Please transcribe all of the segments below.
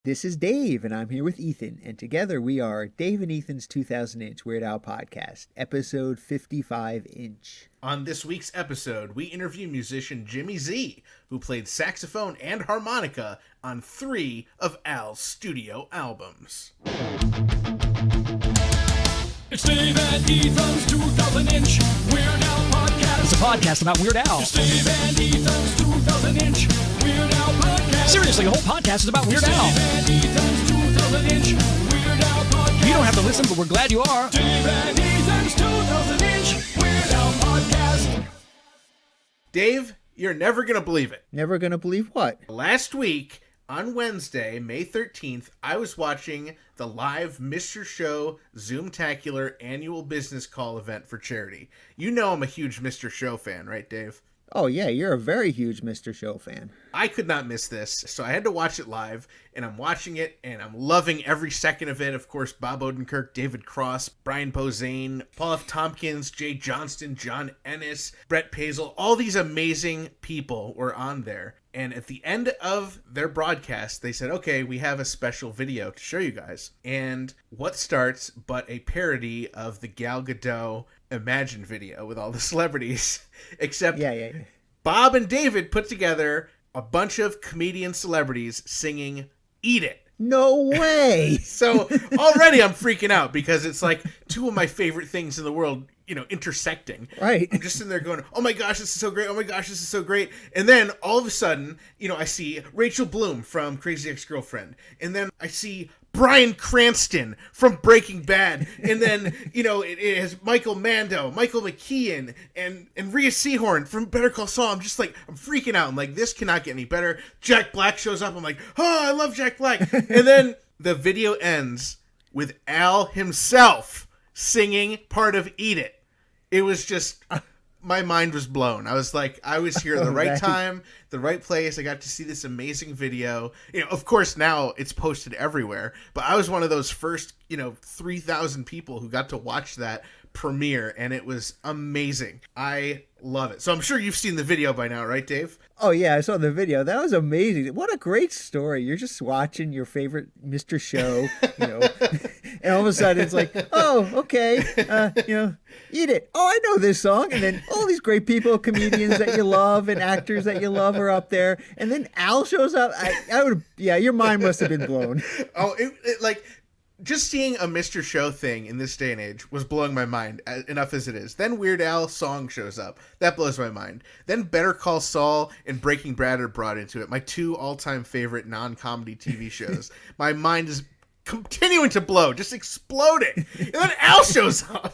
This is Dave, and I'm here with Ethan, and together we are Dave and Ethan's 2000-inch Weird Al podcast, episode 55-inch. On this week's episode, we interview musician Jimmy Z, who played saxophone and harmonica on 3 of Al's studio albums. It's Dave and Ethan's 2000-inch Weird Al podcast. It's a podcast about Weird Al. It's Dave and Ethan's 2000-inch Weird Al podcast. Seriously, the whole podcast is about Weird Al. Dave and Ethan's 2000-inch Weird Al podcast. You don't have to listen, but we're glad you are. Dave and Ethan's 2000-inch Weird Al podcast. Dave, you're never going to believe it. Never gonna believe what? Last week, on Wednesday, May 13th, I was watching the live Mr. Show Zoomtacular annual business call event for charity. You know I'm a huge Mr. Show fan, right, Dave? Oh yeah, you're a very huge Mr. Show fan. I could not miss this, so I had to watch it live, and I'm watching it, and I'm loving every second of it. Of course, Bob Odenkirk, David Cross, Brian Posehn, Paul F. Tompkins, Jay Johnston, John Ennis, Brett Paisley, all these amazing people were on there. And at the end of their broadcast, they said, okay, we have a special video to show you guys. And what starts but a parody of the Gal Gadot Imagine video with all the celebrities, except Yeah. Bob and David put together a bunch of comedian celebrities singing Eat It. No way! So already I'm freaking out because it's like two of my favorite things in the world, intersecting. Right. I'm just sitting there going, oh my gosh, this is so great. Oh my gosh, this is so great. And then all of a sudden, I see Rachel Bloom from Crazy Ex-Girlfriend. And then I see Bryan Cranston from Breaking Bad. And then, it has Michael Mando, Michael McKean, and Rhea Seehorn from Better Call Saul. I'm just like, I'm freaking out. I'm like, this cannot get any better. Jack Black shows up. I'm like, oh, I love Jack Black. And then the video ends with Al himself singing part of Eat It. It was just, my mind was blown. I was like, I was here at the right time, the right place. I got to see this amazing video. Of course, now it's posted everywhere. But I was one of those first, 3,000 people who got to watch that premiere. And it was amazing. I love it. So I'm sure you've seen the video by now, right, Dave? Oh yeah, I saw the video. That was amazing. What a great story. You're just watching your favorite Mr. Show, and all of a sudden it's like, oh, okay, Eat It. Oh, I know this song. And then all these great people, comedians that you love and actors that you love are up there. And then Al shows up. Your mind must have been blown. Oh, just seeing a Mr. Show thing in this day and age was blowing my mind, enough as it is. Then Weird Al song shows up. That blows my mind. Then Better Call Saul and Breaking Bad are brought into it. My 2 all-time favorite non-comedy TV shows. My mind is continuing to blow, just exploding. And then Al shows up.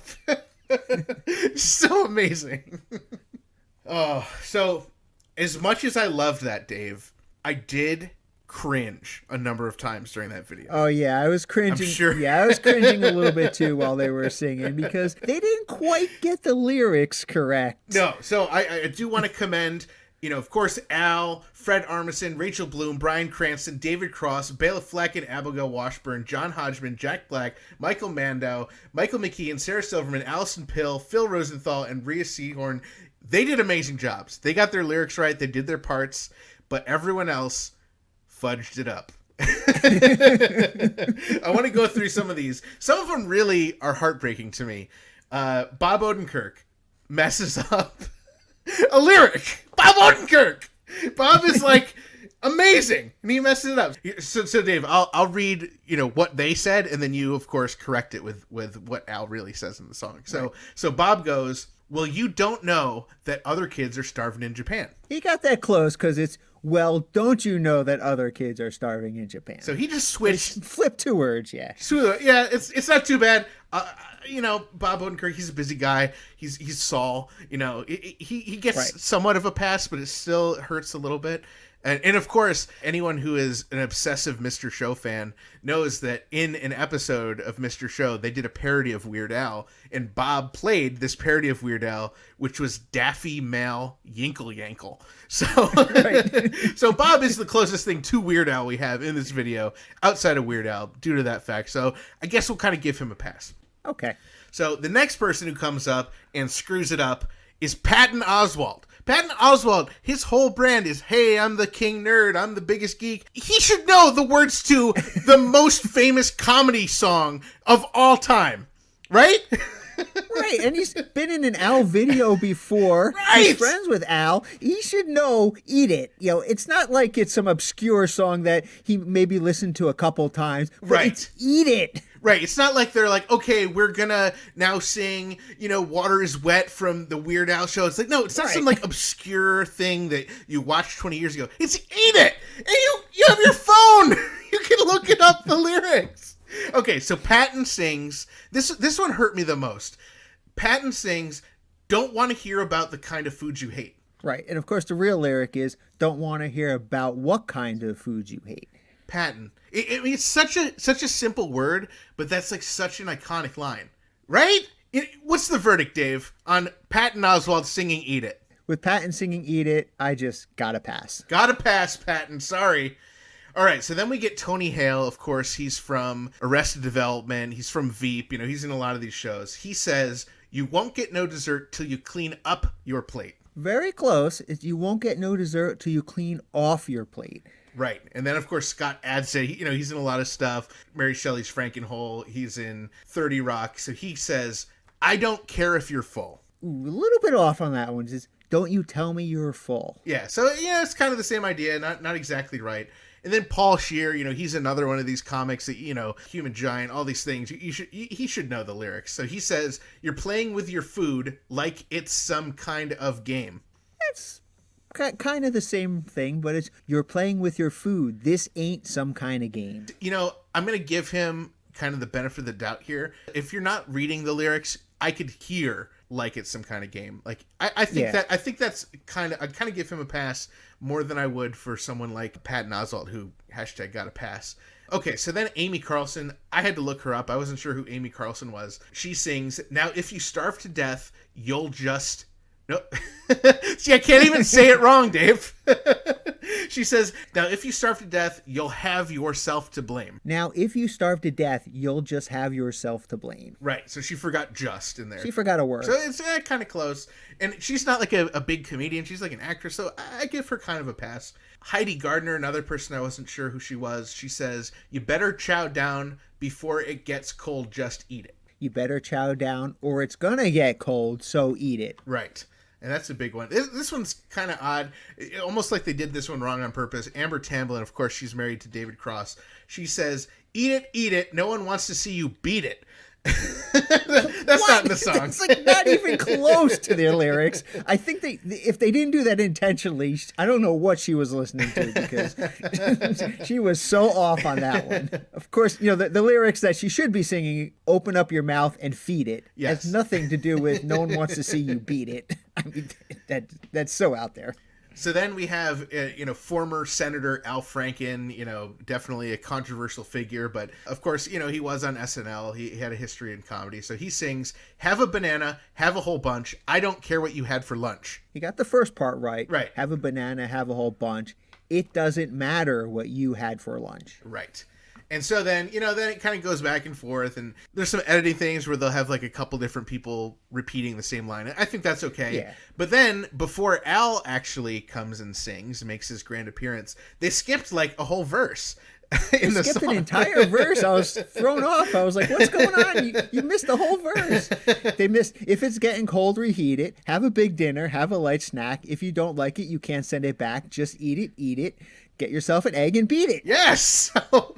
So amazing. Oh, so as much as I loved that, Dave, I did cringe a number of times during that video. Oh yeah, I was cringing. I'm sure. Yeah, I was cringing a little bit too while they were singing because they didn't quite get the lyrics correct. No, so I do want to commend, of course, Al, Fred Armisen, Rachel Bloom, Bryan Cranston, David Cross, Bela Fleck and Abigail Washburn, John Hodgman, Jack Black, Michael Mando, Michael McKean, Sarah Silverman, Allison Pill, Phil Rosenthal, and Rhea Seehorn. They did amazing jobs. They got their lyrics right. They did their parts, but everyone else fudged it up. I want to go through some of these. Some of them really are heartbreaking to me. Bob Odenkirk messes up a lyric. Bob Odenkirk. Bob is like amazing, and he messes it up. So Dave, I'll read what they said, and then you of course correct it with what Al really says in the song. So Bob goes, well, you don't know that other kids are starving in Japan. He got that close because it's, well, don't you know that other kids are starving in Japan? So he just switched. Flip 2 words, yeah. Yeah, it's not too bad. Bob Odenkirk, he's a busy guy. He's Saul. He gets somewhat of a pass, but it still hurts a little bit. And of course, anyone who is an obsessive Mr. Show fan knows that in an episode of Mr. Show, they did a parody of Weird Al, and Bob played this parody of Weird Al, which was Daffy Mal Yinkle Yankle. So, so Bob is the closest thing to Weird Al we have in this video, outside of Weird Al, due to that fact. So I guess we'll kind of give him a pass. Okay. So the next person who comes up and screws it up is Patton Oswalt. Patton Oswalt, his whole brand is, hey, I'm the king nerd, I'm the biggest geek. He should know the words to the most famous comedy song of all time, right? Right, and he's been in an Al video before. Right. He's friends with Al. He should know Eat It. It's not like it's some obscure song that he maybe listened to a couple times. But Right. It's Eat It. Right, it's not like they're like, okay, we're gonna now sing, Water is Wet from the Weird Al show. It's like, no, it's not some like obscure thing that you watched 20 years ago. It's Eat It! And you have your phone! You can look it up, the lyrics. Okay, so Patton sings, this one hurt me the most. Patton sings, don't want to hear about the kind of food you hate. Right, and of course the real lyric is, don't want to hear about what kind of food you hate. Patton. It's such a simple word, but that's like such an iconic line, right? What's the verdict, Dave, on Patton Oswalt singing "Eat It"? With Patton singing "Eat It," I just gotta pass. Gotta pass, Patton. Sorry. All right, so then we get Tony Hale. Of course, he's from Arrested Development. He's from Veep. He's in a lot of these shows. He says, "You won't get no dessert till you clean up your plate." Very close. You won't get no dessert till you clean off your plate. Right. And then, of course, Scott Adsit, he's in a lot of stuff. Mary Shelley's Frankenhole. He's in 30 Rock. So he says, I don't care if you're full. Ooh, a little bit off on that one. Just, don't you tell me you're full. Yeah. So, it's kind of the same idea. Not exactly right. And then Paul Scheer, he's another one of these comics that, Human Giant, all these things. He should know the lyrics. So he says, you're playing with your food like it's some kind of game. That's kind of the same thing, but it's you're playing with your food. This ain't some kind of game. I'm going to give him kind of the benefit of the doubt here. If you're not reading the lyrics, I could hear like it's some kind of game. Like I think that's kind of, I kind of give him a pass more than I would for someone like Patton Oswalt, who # got a pass. Okay, so then Amy Carlson, I had to look her up. I wasn't sure who Amy Carlson was. She sings, now if you starve to death, you'll just... No. See, I can't even say it wrong, Dave. She says, now if you starve to death, you'll have yourself to blame. Now, if you starve to death, you'll just have yourself to blame. Right, so she forgot just in there. She forgot a word. So it's kind of close. And she's not like a big comedian. She's like an actress, so I give her kind of a pass. Heidi Gardner, another person I wasn't sure who she was, she says, you better chow down before it gets cold, just eat it. You better chow down or it's gonna get cold, so eat it. Right. And that's a big one. This one's kind of odd. Almost like they did this one wrong on purpose. Amber Tamblyn, of course, she's married to David Cross. She says, eat it. No one wants to see you beat it. That's not in the song. It's like not even close to their lyrics. I think if they didn't do that intentionally, I don't know what she was listening to because she was so off on that one. Of course, the lyrics that she should be singing, open up your mouth and feed it, yes, has nothing to do with no one wants to see you beat it. I mean, that's so out there. So then we have, former Senator Al Franken, definitely a controversial figure. But, of course, he was on SNL. He had a history in comedy. So he sings, have a banana, have a whole bunch. I don't care what you had for lunch. He got the first part right. Right. Have a banana, have a whole bunch. It doesn't matter what you had for lunch. Right. And so then, then it kind of goes back and forth, and there's some editing things where they'll have like a couple different people repeating the same line. I think that's okay. Yeah. But then before Al actually comes and sings, makes his grand appearance, they skipped like a whole verse. In the Skipped song. an entire verse. I was thrown off. I was like, what's going on? You missed the whole verse. They missed, if it's getting cold, reheat it. Have a big dinner. Have a light snack. If you don't like it, you can't send it back. Just eat it. Get yourself an egg and beat it. Yes. So,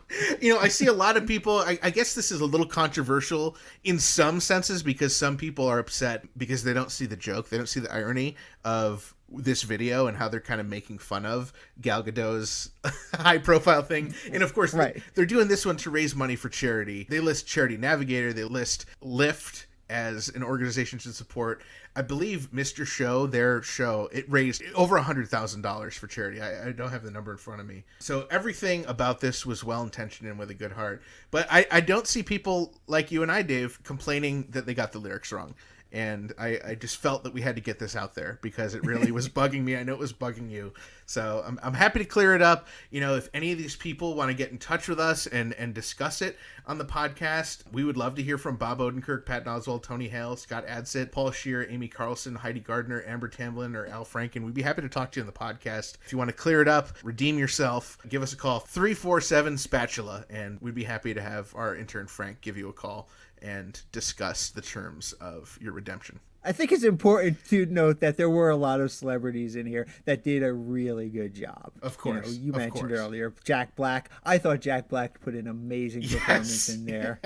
I see a lot of people, I guess this is a little controversial in some senses because some people are upset because they don't see the joke. They don't see the irony of this video and how they're kind of making fun of Gal Gadot's high profile thing. And of course, right, they're doing this one to raise money for charity. They list Charity Navigator. They list Lyft as an organization to support. I believe Mr. Show, their show, it raised over $100,000 for charity. I don't have the number in front of me. So everything about this was well-intentioned and with a good heart. But I don't see people like you and I, Dave, complaining that they got the lyrics wrong. and I just felt that we had to get this out there because it really was bugging me. I know it was bugging you. So I'm happy to clear it up. You know, if any of these people want to get in touch with us and discuss it on the podcast, we would love to hear from Bob Odenkirk, Pat Oswald, Tony Hale, Scott Adsit, Paul Scheer, Amy Carlson, Heidi Gardner, Amber Tamblyn, or Al Franken. We'd be happy to talk to you on the podcast. If you want to clear it up, redeem yourself, give us a call, 347-SPATULA, and we'd be happy to have our intern Frank give you a call and discuss the terms of your redemption. I think it's important to note that there were a lot of celebrities in here that did a really good job. Of course. You mentioned earlier Jack Black. I thought Jack Black put an amazing performance in there.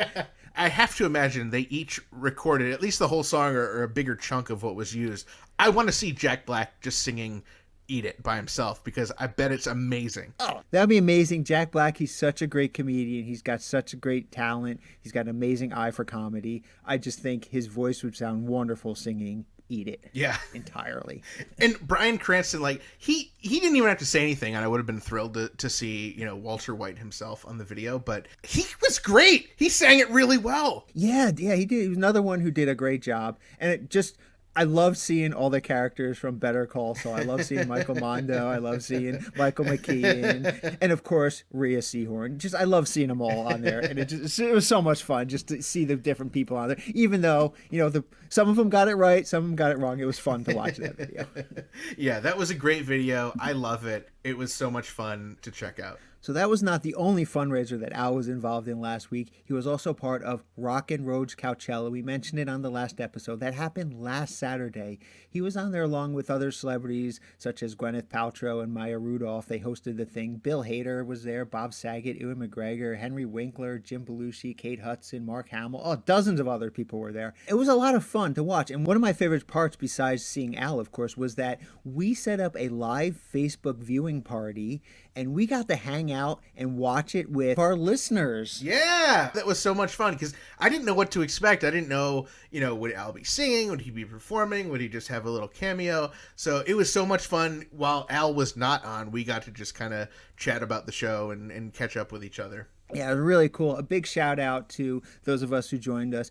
I have to imagine they each recorded at least the whole song or a bigger chunk of what was used. I want to see Jack Black just singing Eat It by himself because I bet it's amazing. Oh, that'd be amazing. Jack Black, he's such a great comedian. He's got such a great talent. He's got an amazing eye for comedy. I just think his voice would sound wonderful singing Eat It. Yeah. Entirely. And Bryan Cranston, like, he didn't even have to say anything, and I would have been thrilled to see, you know, Walter White himself on the video, but he was great. He sang it really well. Yeah, he did. He was another one who did a great job. And it just... I love seeing all the characters from Better Call Saul. I love seeing Michael Mondo. I love seeing Michael McKean. And, of course, Rhea Seehorn. I love seeing them all on there. And it was so much fun just to see the different people on there. Even though, you know, some of them got it right, some of them got it wrong. It was fun to watch that video. Yeah, that was a great video. I love it. It was so much fun to check out. So that was not the only fundraiser that Al was involved in last week. He was also part of Rock and Road's Coachella. We mentioned it on the last episode. That happened last Saturday. He was on there along with other celebrities such as Gwyneth Paltrow and Maya Rudolph. They hosted the thing. Bill Hader was there, Bob Saget, Ewan McGregor, Henry Winkler, Jim Belushi, Kate Hudson, Mark Hamill. Oh, dozens of other people were there. It was a lot of fun to watch. And one of my favorite parts, besides seeing Al, of course, was that we set up a live Facebook viewing party and we got to hang out and watch it with our listeners. Yeah, that was so much fun because I didn't know what to expect. I didn't know, you know, would Al be singing? Would he be performing? Would he just have a little cameo? So it was so much fun. While Al was not on, we got to just kind of chat about the show and catch up with each other. Yeah, it was really cool. A big shout out to those of us who joined us.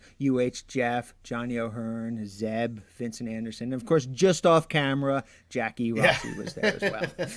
Jeff, Johnny O'Hearn, Zeb, Vincent Anderson, and of course, just off camera, Jackie Rossi was there as well.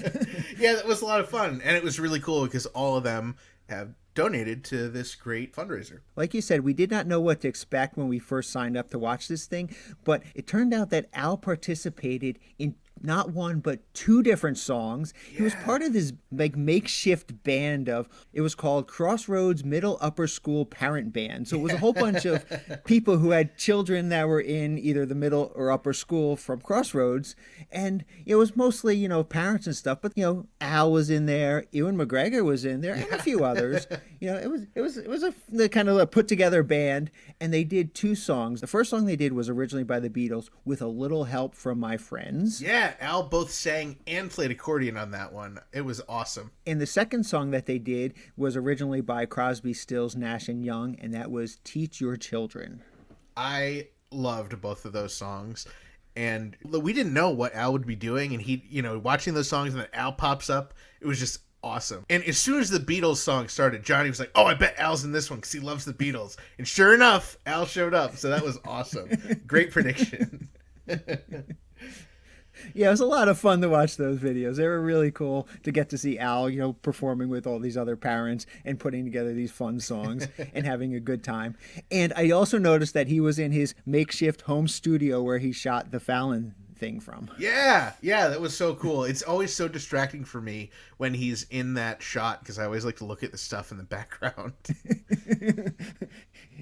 Yeah, that was a lot of fun. And it was really cool because all of them have donated to this great fundraiser. Like you said, we did not know what to expect when we first signed up to watch this thing, but it turned out that Al participated in not one but two different songs. He was part of this like makeshift band it was called Crossroads Middle Upper School Parent Band. So it was a whole bunch of people who had children that were in either the middle or upper school from Crossroads, and it was mostly, you know, parents and stuff, but you know, Al was in there, Ewan McGregor was in there, and a few others. You know, it was a kind of a put together band, and they did two songs. The first song they did was originally by the Beatles, With a Little Help from My Friends. Yeah, Al both sang and played accordion on that one. It was awesome. And the second song that they did was originally by Crosby, Stills, Nash and Young, and that was Teach Your Children. I loved both of those songs. And we didn't know what Al would be doing, and he, you know, watching those songs and then Al pops up, it was just awesome. And as soon as the Beatles song started, Johnny was like, oh, I bet Al's in this one because he loves the Beatles. And sure enough, Al showed up. So that was awesome. Great prediction. Yeah, it was a lot of fun to watch those videos. They were really cool to get to see Al, you know, performing with all these other parents and putting together these fun songs and having a good time. And I also noticed that he was in his makeshift home studio where he shot the Fallon thing from. Yeah, that was so cool. It's always so distracting for me when he's in that shot because I always like to look at the stuff in the background.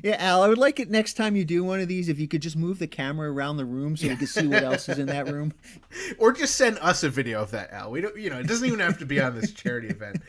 Yeah, Al, I would like it next time you do one of these if you could just move the camera around the room so we could see what else is in that room. Or just send us a video of that, Al. We don't, you know, it doesn't even have to be on this charity event.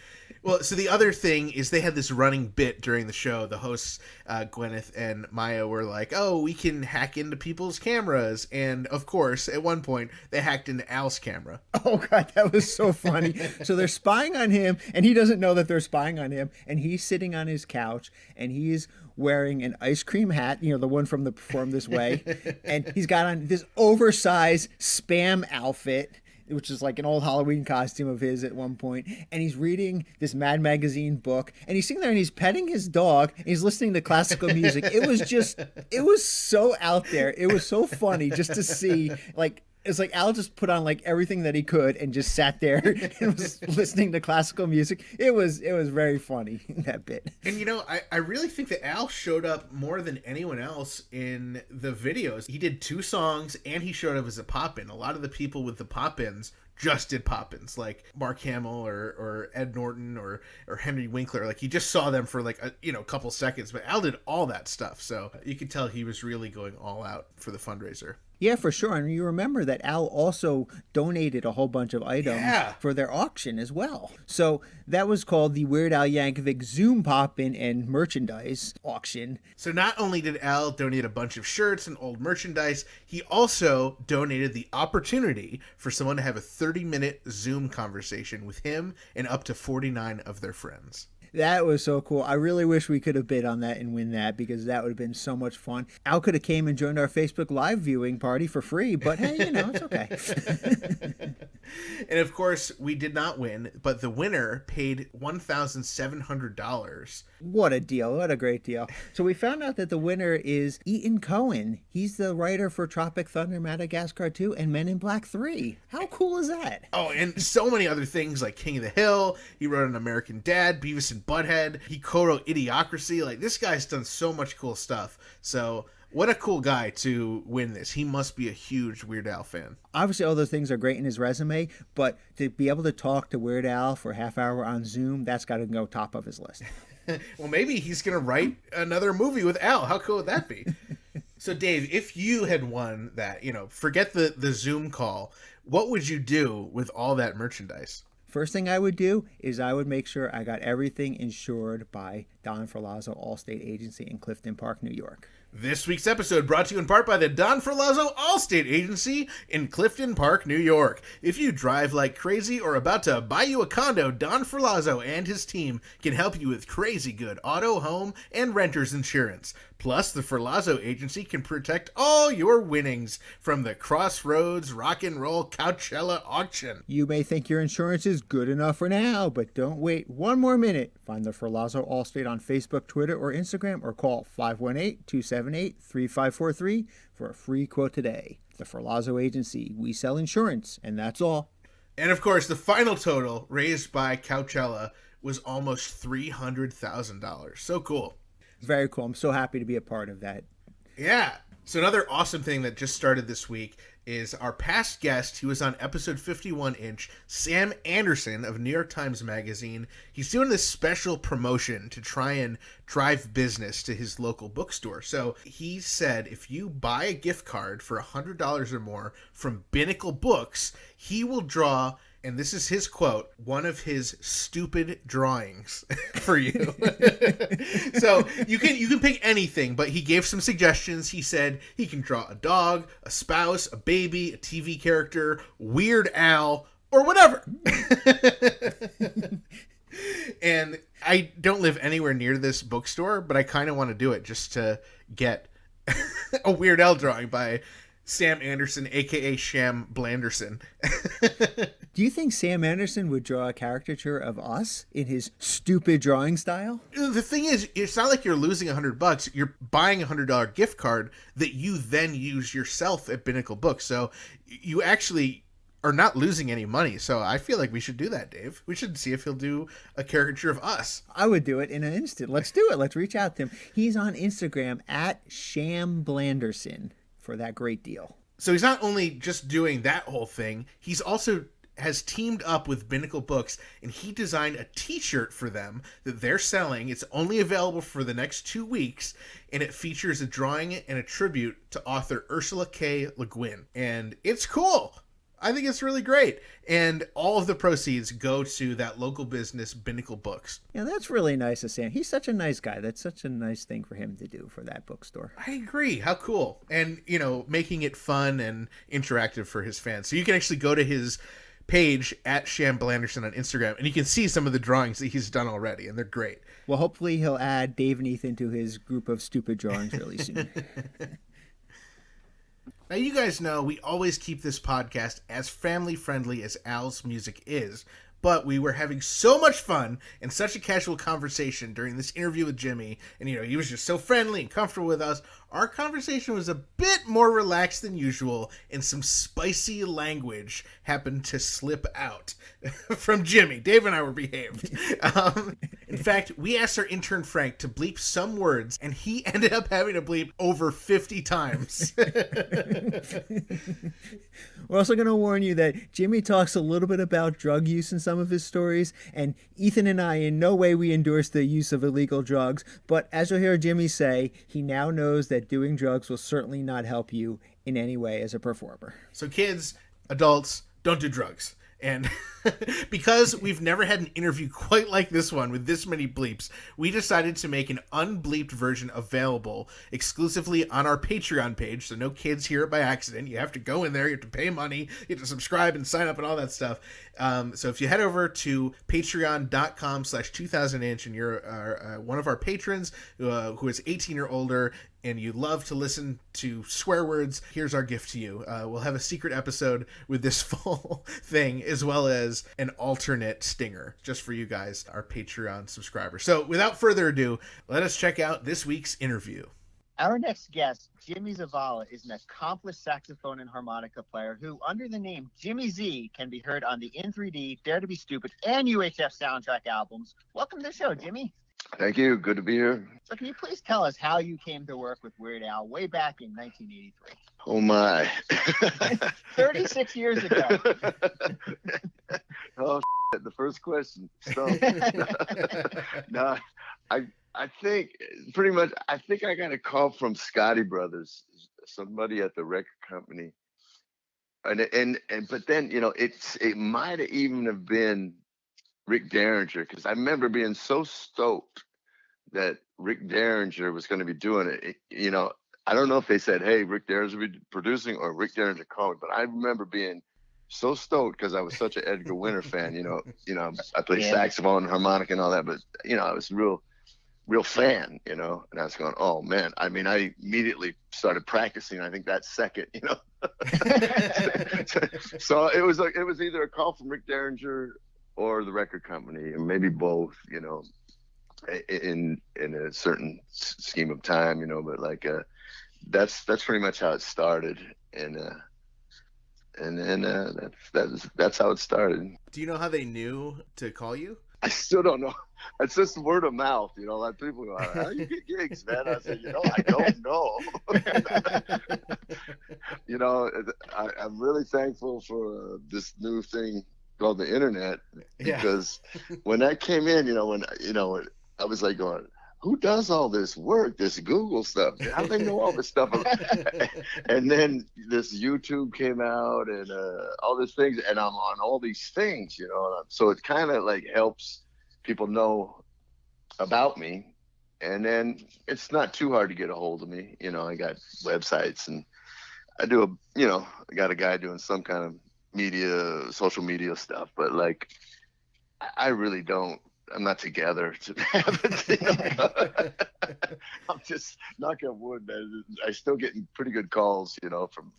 Well, so the other thing is they had this running bit during the show. The hosts, Gwyneth and Maya, were like, oh, we can hack into people's cameras. And, of course, at one point, they hacked into Al's camera. Oh, God, that was so funny. So they're spying on him, and he doesn't know that they're spying on him. And he's sitting on his couch, and he's wearing an ice cream hat, you know, the one from the Perform This Way. And he's got on this oversized Spam outfit. which is like an old Halloween costume of his at one point, and he's reading this Mad Magazine book, and he's sitting there and he's petting his dog, and he's listening to classical music. It was so out there. It was so funny just to see, like, it's like Al just put on like everything that he could and just sat there and was listening to classical music. It was very funny, that bit. And you know, I really think that Al showed up more than anyone else in the videos. He did 2 songs and he showed up as a pop-in. A lot of the people with the pop-ins just did pop-ins, like Mark Hamill or Ed Norton or Henry Winkler. Like, you just saw them for like a couple seconds, but Al did all that stuff. So you could tell he was really going all out for the fundraiser. Yeah, for sure. And you remember that Al also donated a whole bunch of items for their auction as well. So that was called the Weird Al Yankovic Zoom Pop-In and Merchandise Auction. So not only did Al donate a bunch of shirts and old merchandise, he also donated the opportunity for someone to have a 30-minute Zoom conversation with him and up to 49 of their friends. That was so cool. I really wish we could have bid on that and win that, because that would have been so much fun. Al could have came and joined our Facebook Live viewing party for free, but hey, it's okay. And of course, we did not win, but the winner paid $1,700. What a deal. What a great deal. So we found out that the winner is Ethan Cohen. He's the writer for Tropic Thunder, Madagascar 2, and Men in Black 3. How cool is that? Oh, and so many other things like King of the Hill. He wrote An American Dad, Beavis and Butthead. He co-wrote Idiocracy. Like, this guy's done so much cool stuff. So what a cool guy to win this. He must be a huge Weird Al fan. Obviously, all those things are great in his resume, but to be able to talk to Weird Al for a half hour on Zoom, that's got to go top of his list. Well, maybe he's going to write another movie with Al. How cool would that be? So, Dave, if you had won that, forget the Zoom call, what would you do with all that merchandise? First thing I would do is I would make sure I got everything insured by Don Ferlazzo Allstate Agency in Clifton Park, New York. This week's episode brought to you in part by the Don Ferlazzo Allstate Agency in Clifton Park, New York. If you drive like crazy or about to buy you a condo, Don Ferlazzo and his team can help you with crazy good auto, home, and renter's insurance. Plus, the Ferlazzo Agency can protect all your winnings from the Crossroads Rock and Roll Coachella auction. You may think your insurance is good enough for now, but don't wait one more minute. Find the Ferlazzo Allstate on Facebook, Twitter, or Instagram, or call 518-278-3543 for a free quote today. The Ferlazzo Agency. We sell insurance, and that's all. And of course, the final total raised by Coachella was almost $300,000. So cool. Very cool. I'm so happy to be a part of that. Yeah. So another awesome thing that just started this week is our past guest. He was on episode 51-inch, Sam Anderson of New York Times Magazine. He's doing this special promotion to try and drive business to his local bookstore. So he said if you buy a gift card for $100 or more from Binnacle Books, he will draw, and this is his quote, one of his stupid drawings for you. So you can pick anything, but he gave some suggestions. He said he can draw a dog, a spouse, a baby, a TV character, Weird Al, or whatever. And I don't live anywhere near this bookstore, but I kind of want to do it just to get a Weird Al drawing by Sam Anderson, a.k.a. Sham Blanderson. Do you think Sam Anderson would draw a caricature of us in his stupid drawing style? The thing is, it's not like you're losing $100. You're buying a $100 gift card that you then use yourself at Binnacle Books. So you actually are not losing any money. So I feel like we should do that, Dave. We should see if he'll do a caricature of us. I would do it in an instant. Let's do it. Let's reach out to him. He's on Instagram at Sham Blanderson for that great deal. So he's not only just doing that whole thing, he's also has teamed up with Binnacle Books, and he designed a t-shirt for them that they're selling. It's only available for the next 2 weeks, and it features a drawing and a tribute to author Ursula K. Le Guin. And it's cool. I think it's really great. And all of the proceeds go to that local business, Binnacle Books. Yeah, that's really nice of Sam. He's such a nice guy. That's such a nice thing for him to do for that bookstore. I agree. How cool. And, making it fun and interactive for his fans. So you can actually go to his page at Sham Blanderson on Instagram, and you can see some of the drawings that he's done already, and they're great. Well, hopefully he'll add Dave and Ethan to his group of stupid drawings really soon. Now, you guys know we always keep this podcast as family-friendly as Al's music is, but we were having so much fun and such a casual conversation during this interview with Jimmy, and he was just so friendly and comfortable with us. Our conversation was a bit more relaxed than usual, and some spicy language happened to slip out from Jimmy. Dave and I were behaved. In fact, we asked our intern Frank to bleep some words, and he ended up having to bleep over 50 times. We're also going to warn you that Jimmy talks a little bit about drug use in some of his stories, and Ethan and I in no way we endorse the use of illegal drugs, but as you'll hear Jimmy say, he now knows that doing drugs will certainly not help you in any way as a performer. So kids, adults, don't do drugs. And because we've never had an interview quite like this one with this many bleeps, we decided to make an unbleeped version available exclusively on our Patreon page, so no kids hear it by accident. You have to go in there, you have to pay money, you have to subscribe and sign up and all that stuff. So if you head over to patreon.com/2000inch and you're one of our patrons who is 18 or older, and you love to listen to swear words, here's our gift to you. We'll have a secret episode with this full thing, as well as an alternate stinger, just for you guys, our Patreon subscribers. So without further ado, let us check out this week's interview. Our next guest, Jimmy Zavala, is an accomplished saxophone and harmonica player who, under the name Jimmy Z, can be heard on the In 3D, Dare to be Stupid, and UHF soundtrack albums. Welcome to the show, Jimmy. Thank you. Good to be here. So can you please tell us how you came to work with Weird Al way back in 1983? Oh, my. 36 years ago. Oh, the first question. So, no, I think pretty much, I think I got a call from Scotty Brothers, somebody at the record company. And but then, it might have even have been Rick Derringer, because I remember being so stoked that Rick Derringer was going to be doing it. I don't know if they said, hey, Rick Derringer will be producing, or Rick Derringer called, but I remember being so stoked because I was such an Edgar Winter fan. I played saxophone and harmonica and all that, but I was a real fan, and I was going, oh man. I mean, I immediately started practicing. I think that second, so it was either a call from Rick Derringer or the record company, and maybe both, in a certain scheme of time, but like that's pretty much how it started, and then that's how it started. Do you know how they knew to call you? I still don't know. It's just word of mouth, like people go, how do you get gigs, man? I said, I don't know. I'm really thankful for this new thing called the internet, because when that came in, when I was like going, who does all this work, this Google stuff? How do they know all this stuff? And then this YouTube came out, and all these things, and I'm on all these things, so it kind of like helps people know about me. And then it's not too hard to get a hold of me. I got websites, and I do I got a guy doing some kind of social media stuff, but like I really don't. I'm not together to have it. I'm just knocking on wood, man. I still getting pretty good calls, from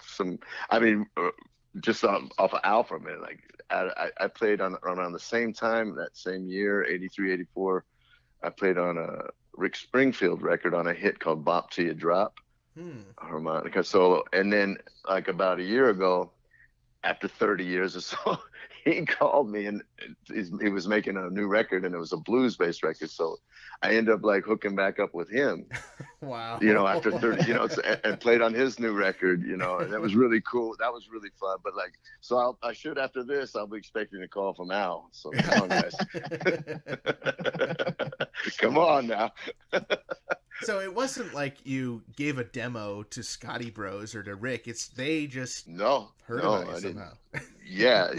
some. I mean, just off of Alpha, man. Like I played on around the same time that same year, 83, 84. I played on a Rick Springfield record on a hit called "Bop Till You Drop," harmonica solo, and then like about a year ago, after 30 years or so, he called me, and he was making a new record, and it was a blues-based record. So I ended up like hooking back up with him. Wow. After 30, and played on his new record, and that was really cool. That was really fun. But like, so I should, after this, I'll be expecting a call from Al. So come on, guys. Come on now. So it wasn't like you gave a demo to Scotty Bros or to Rick. They just heard about it somehow. Yeah.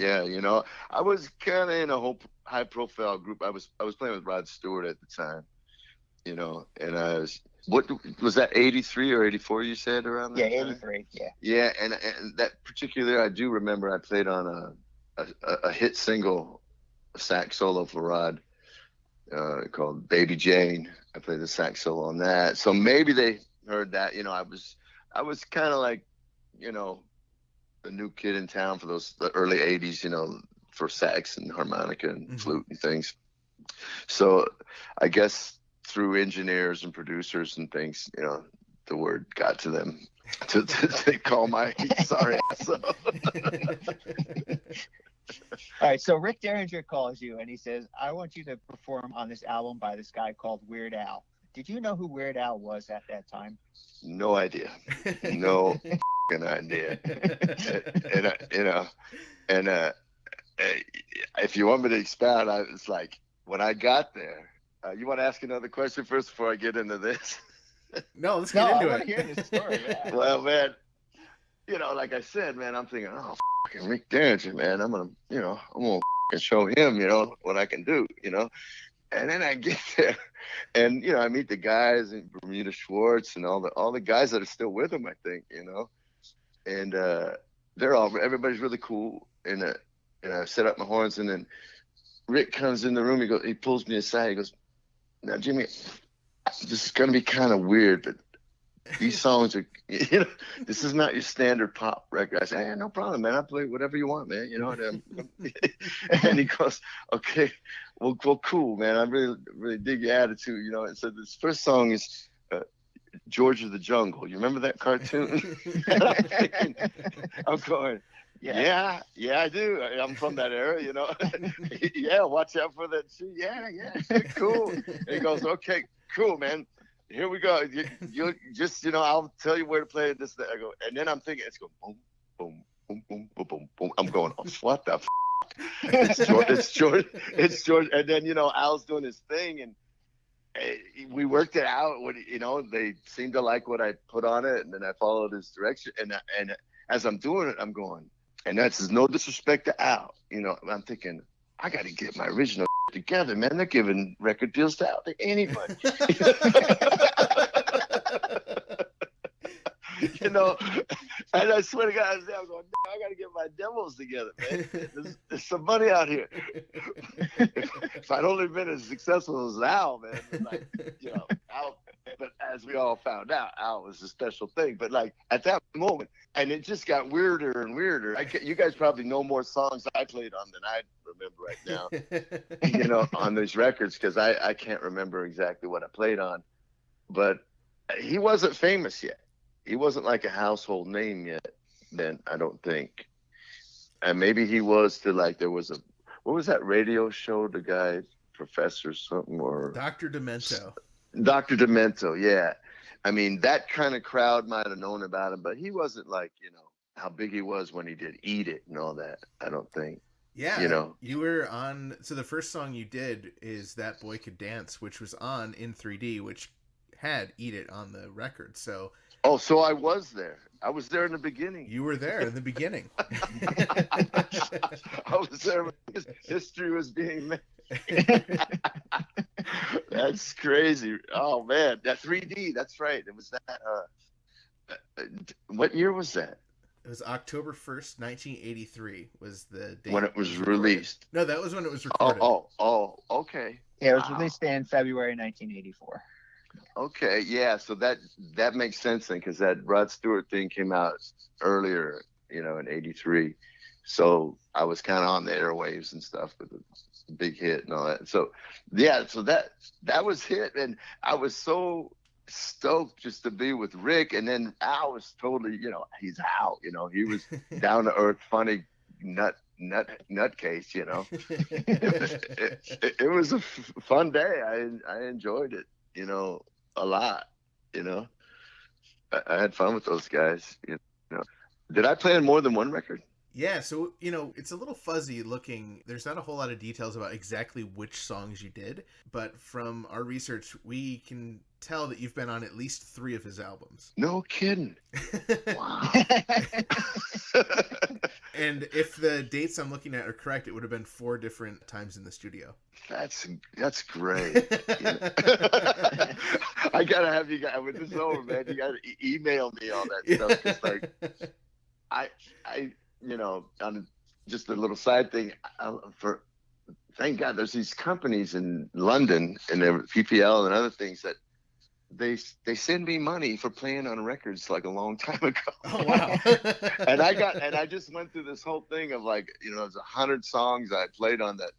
I was kind of in a high profile group. I was playing with Rod Stewart at the time, and I was, what was that, 83 or 84 you said around that time? 83, yeah. Yeah, and that particular, I do remember I played on a hit single, a sax solo for Rod, called Baby Jane. I played the sax solo on that. So maybe they heard that, I was kind of like the new kid in town for the early 80s, for sax and harmonica and flute and things. So I guess through engineers and producers and things, the word got to them to call my sorry ass up. All right, so Rick Derringer calls you and he says, I want you to perform on this album by this guy called Weird Al. Did you know who Weird Al was at that time? No idea. No idea. And if you want me to expound, it's like when I got there. You want to ask another question first before I get into this? No, let's get into I it. want to hear this story. Yeah. Well, man, like I said, man, I'm thinking, oh, fucking Rick Derringer, man, I'm gonna show him, what I can do, And then I get there, and I meet the guys and Bermuda Schwartz and all the guys that are still with him, I think, and everybody's really cool, and I set up my horns, and then Rick comes in the room. He pulls me aside. He goes, "Now, Jimmy, this is gonna be kind of weird, but these songs are, this is not your standard pop record." I said, "Hey, no problem, man. I play whatever you want, man." And he goes, "Okay, well, cool, man. I really, really dig your attitude, And so this first song is George of the Jungle. You remember that cartoon?" I'm going, yeah, I do. I'm from that era, Yeah, watch out for that. Yeah, cool. And he goes, "Okay, cool, man. Here we go. You just, I'll tell you where to play this." I go, and then I'm thinking, it's going boom, boom, boom, boom, boom, boom, boom. I'm going, oh, what the? It's George. And then Al's doing his thing, and we worked it out. They seemed to like what I put on it, and then I followed his direction. And as I'm doing it, I'm going, and that's no disrespect to Al. I'm thinking, I got to get my original together, man. They're giving record deals to anybody. And I swear to God, I'm going, I got to get my demos together, man. There's some money out here. If I'd only been as successful as Al, man, Al, but as we all found out, Al was a special thing. But at that moment, and it just got weirder and weirder. You guys probably know more songs I played on than I remember right now, on these records, because I can't remember exactly what I played on. But he wasn't famous yet. He wasn't like a household name yet then, I don't think. And maybe he was to there was what was that radio show, the guy, Professor something, or Dr. Demento. Dr. Demento, yeah. I mean, that kind of crowd might have known about him, but he wasn't how big he was when he did Eat It and all that, I don't think. Yeah, you were on, so the first song you did is That Boy Could Dance, which was on In 3D, which had Eat It on the record, so... Oh, so I was there. I was there in the beginning. You were there in the beginning. I was there when history was being made. That's crazy. Oh, man. That 3D, that's right. It was that. What year was that? It was October 1st, 1983 was the date. When it was released. No, that was when it was recorded. Oh, okay. Yeah, it was released in February 1984. Okay, yeah, so that makes sense then, because that Rod Stewart thing came out earlier, in 83. So I was kind of on the airwaves and stuff with the big hit and all that. So, yeah, so that was hit, and I was so stoked just to be with Rick. And then Al was totally, he's Al, he was down to earth, funny, nutcase, It was a fun day. I enjoyed it. A lot, I had fun with those guys, Did I play on more than one record? Yeah, so, it's a little fuzzy looking. There's not a whole lot of details about exactly which songs you did, but from our research, we can tell that you've been on at least 3 of his albums. No kidding. Wow. And if the dates I'm looking at are correct, it would have been 4 different times in the studio. That's great. I gotta have you guys, when this is over, man, you gotta email me all that stuff. Just I on just a little side thing, thank God there's these companies in London and there PPL and other things they send me money for playing on records like a long time ago. Oh wow. and I just went through this whole thing of like, there's 100 songs I played on that,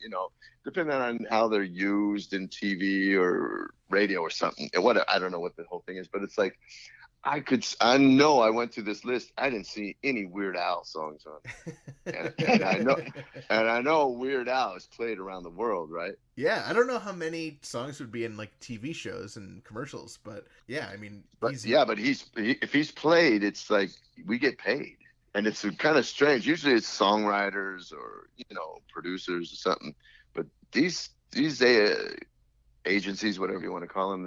depending on how they're used in TV or radio or something. And I don't know what the whole thing is, but it's like I know I went through this list. I didn't see any Weird Al songs on it. And I know Weird Al is played around the world, right? Yeah, I don't know how many songs would be in like TV shows and commercials, but yeah, I mean, but if he's played, it's like we get paid, and it's kind of strange. Usually, it's songwriters or producers or something, but these agencies, whatever you want to call them,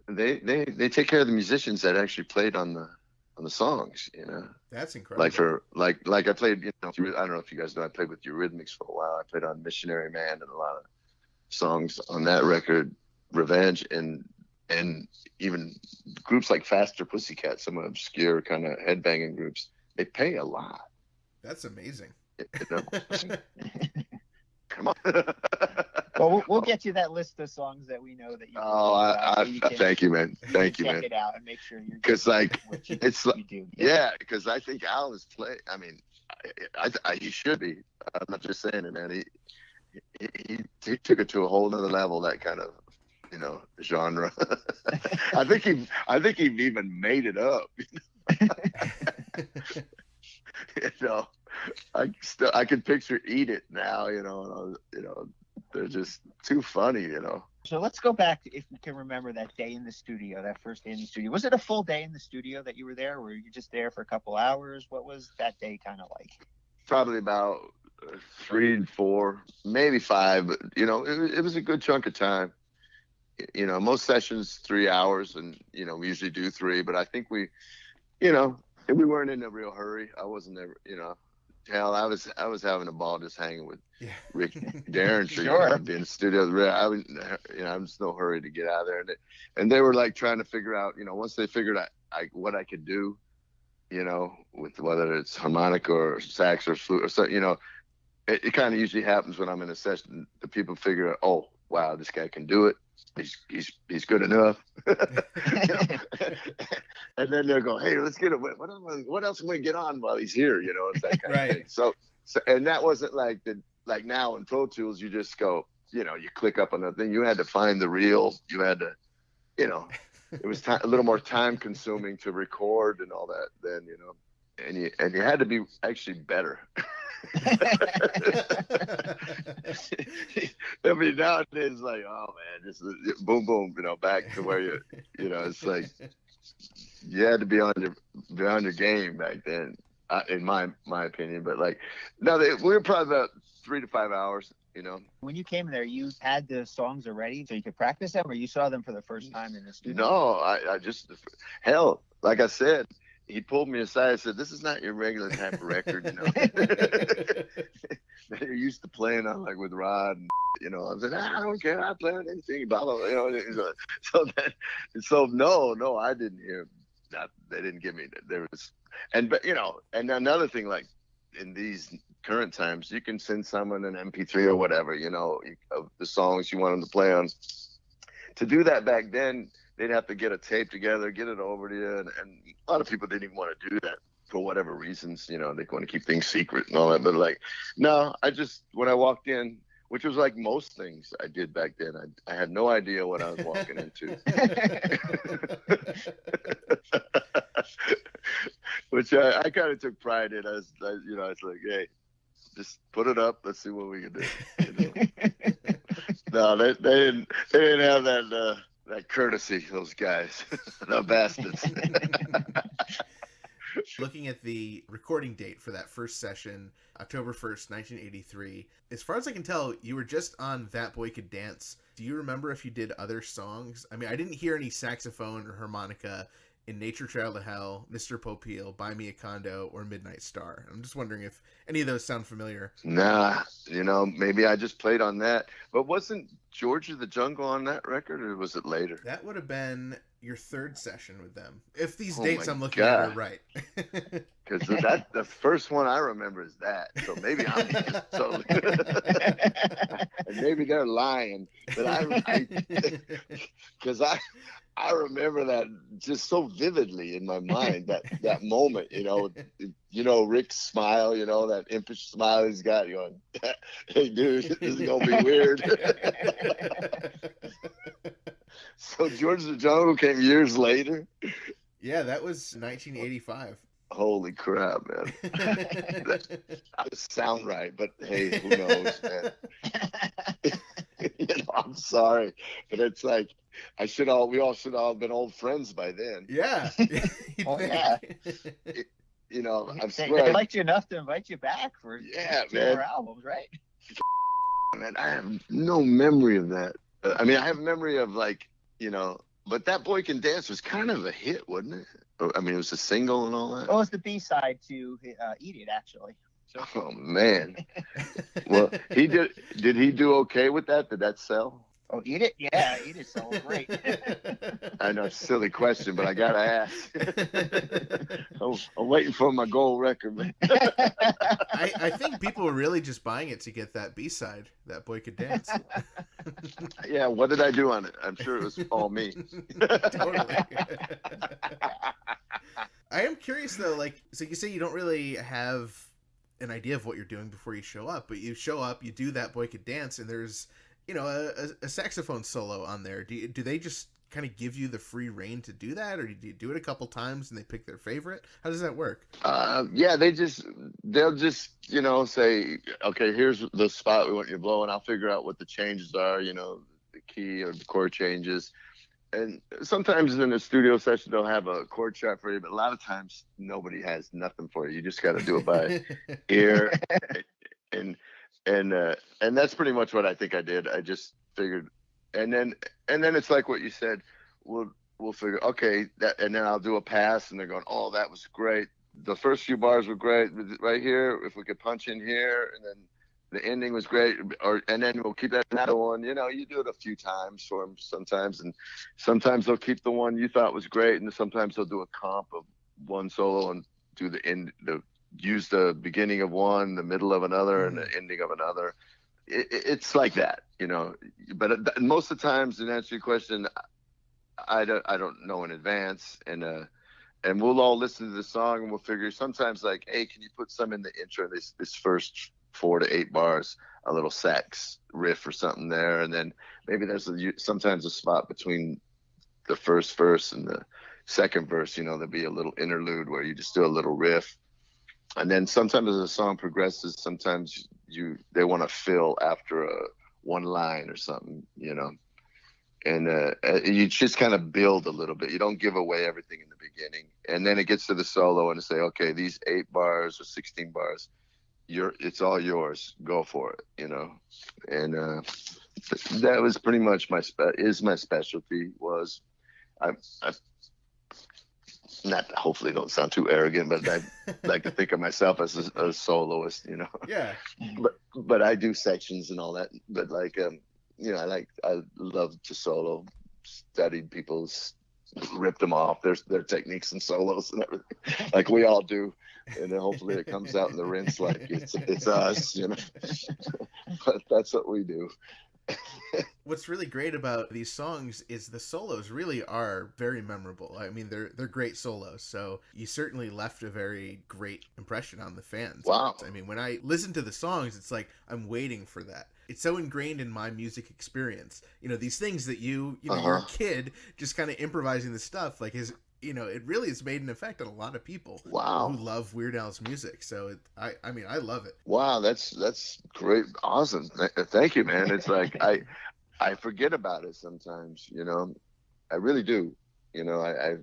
they take care of the musicians that actually played on the songs. That's incredible. Like I played, I don't know if you guys know, I played with Eurythmics for a while. I played on Missionary Man and a lot of songs on that record, Revenge, and even groups like Faster Pussycat, some obscure kind of headbanging groups. They pay a lot. That's amazing. Come on. Well, we'll get you that list of songs that we know that you. Thank you, man. Thank you, man. Check it out and make sure you're. Because it's like you do. Yeah, because I think Al is play. I mean, he should be. I'm not just saying it, man. He took it to a whole other level. That kind of genre. I think he even made it up. I can picture Eat It now, they're just too funny, So let's go back, if you can remember that day in the studio, that first day in the studio. Was it a full day in the studio that you were there? Were you just there for a couple hours? What was that day kind of like? Probably about 3 to 4, maybe 5, but it was a good chunk of time. Most sessions 3 hours, and we usually do 3, but I think we weren't in a real hurry. I wasn't ever, hell, I was having a ball just hanging with Rick Darren. Sure. Being in the studio. I was, I'm just no hurry to get out of there. And they were like trying to figure out, once they figured out what I could do, with whether it's harmonica or sax or flute or something, it kind of usually happens when I'm in a session. The people figure out, oh, wow, this guy can do it. He's good enough. And then they'll go, hey, let's get it. What else can we get on while he's here? It's that kind of thing. So, and that wasn't like now in Pro Tools, you just go, you click up on the thing. You had to find the reel. You had to, it was a little more time consuming to record and all that then, and you had to be actually better. I mean, nowadays it's like, oh man, just boom, boom, back to where it's like you had to be on your game back then, in my opinion. But like, no, we were probably about 3 to 5 hours. When you came there, you had the songs already so you could practice them, or you saw them for the first time in the studio? No, I just like I said. He pulled me aside and said, this is not your regular type of record, that you're used to playing on, like with Rod. And, I said, I don't care. I play on anything. Blah, blah, blah. So no, I didn't hear that. They didn't give me that. There was, and another thing, like in these current times, you can send someone an MP3 or whatever, of the songs you want them to play on. To do that back then, they'd have to get a tape together, get it over to you, and a lot of people didn't even want to do that for whatever reasons. They want to keep things secret and all that. But like, no, when I walked in, which was like most things I did back then, I had no idea what I was walking into. Which I kind of took pride in. I was like, hey, just put it up. Let's see what we can do. No, they didn't have that courtesy, those guys. The bastards. Looking at the recording date for that first session, October 1st, 1983, as far as I can tell, you were just on That Boy Could Dance. Do you remember if you did other songs? I mean, I didn't hear any saxophone or harmonica in Nature Trail to Hell, Mr. Popeil, Buy Me a Condo, or Midnight Star. I'm just wondering if any of those sound familiar. Nah, maybe I just played on that. But wasn't Georgia the Jungle on that record, or was it later? That would have been your third session with them, if these dates I'm looking at are right. Because the first one I remember is that. So maybe I'm so and maybe they're lying. But because I remember that just so vividly in my mind, that moment, Rick's smile, that impish smile he's got, going, hey, dude, this is going to be weird. So George the Jungle came years later? Yeah, that was 1985. Holy crap, man. That doesn't sound right, but hey, who knows, man. I'm sorry, but it's like we all should all have been old friends by then. Yeah. Oh, yeah. I They swear, liked you enough to invite you back for two more albums, right? man, I have no memory of that. I mean, I have memory of but That Boy Can Dance was kind of a hit, wasn't it? I mean, it was a single and all that. Oh, it was the B-side to Eat It, actually. So. Oh man. Well, did he do okay with that? Did that sell? Oh, Eat It? Yeah, Eat It sold great. I know it's a silly question, but I gotta ask. I'm waiting for my gold record, man. I think people were really just buying it to get that B-side, That Boy Could Dance. Yeah, what did I do on it? I'm sure it was all me. Totally. I am curious though, so you say you don't really have an idea of what you're doing before you show up, but you show up, you do That Boy Could Dance, and there's a saxophone solo on there. Do they just kind of give you the free reign to do that, or do you do it a couple times and they pick their favorite? How does that work? Yeah, they'll just say, okay, here's the spot we want you to blow, and I'll figure out what the changes are, the key or the chord changes. And sometimes in a studio session they'll have a chord chart for you, but a lot of times nobody has nothing for you. You just got to do it by ear, and that's pretty much what I think I did. I just figured, and then it's like what you said. We'll figure, okay, that, and then I'll do a pass, and they're going, oh, that was great. The first few bars were great right here. If we could punch in here, and then the ending was great, and then we'll keep that one. You do it a few times for them sometimes, and sometimes they'll keep the one you thought was great, and sometimes they'll do a comp of one solo and do use the beginning of one, the middle of another, and the ending of another. It's like that, But most of the times, in answer to your question, I don't know in advance, and we'll all listen to the song and we'll figure sometimes like, hey, can you put some in the intro, this first 4 to 8 bars, a little sax riff or something there, and then maybe there's sometimes a spot between the first verse and the second verse, there'll be a little interlude where you just do a little riff, and then sometimes as the song progresses, sometimes they want to fill after one line or something, and you just kind of build a little bit. You don't give away everything in the beginning, and then it gets to the solo and say, okay, these 8 bars or 16 bars, it's all yours. Go for it, And that was pretty much my specialty. Was I not, hopefully don't sound too arrogant, but I like to think of myself as a soloist, Yeah. But I do sections and all that. But I love to solo. Studied people's, ripped them off their techniques and solos and everything, like we all do, and then hopefully it comes out in the rinse like it's us, But that's what we do. What's really great about these songs is the solos really are very memorable. I mean, they're great solos, so you certainly left a very great impression on the fans. Wow. I mean, when I listen to the songs, it's like I'm waiting for that. It's so ingrained in my music experience. These things that you're a kid just kind of improvising the stuff, like it really has made an effect on a lot of people. Wow. Who love Weird Al's music. So I love it. Wow, that's great, awesome. Thank you, man. It's like I forget about it sometimes. I really do. I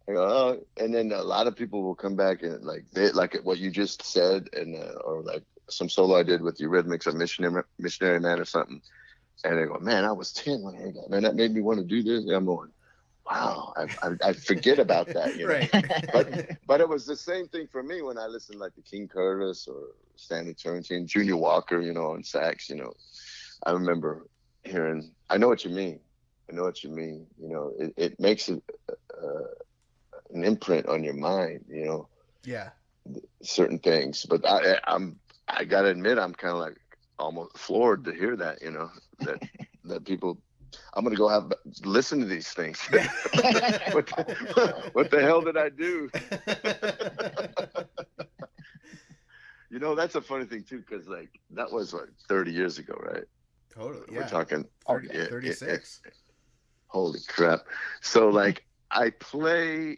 go, oh, and then a lot of people will come back and like what you just said, and or like some solo I did with the Eurythmics, a missionary man or something, and they go, man, I was 10 when I heard that. Man, that made me want to do this. And I'm going, wow, I forget about that, Right. But it was the same thing for me when I listened like to King Curtis or Stanley Turrentine, Junior Walker, on sax. I remember hearing, I know what you mean. It makes an imprint on your mind. Yeah. Certain things, but I gotta admit, I'm kind of like almost floored to hear that. That people I'm gonna go listen to these things. what the hell did I do? You know, that's a funny thing too, because like that was like 30 years ago, right? Totally. We're talking 36. Holy crap! So like I play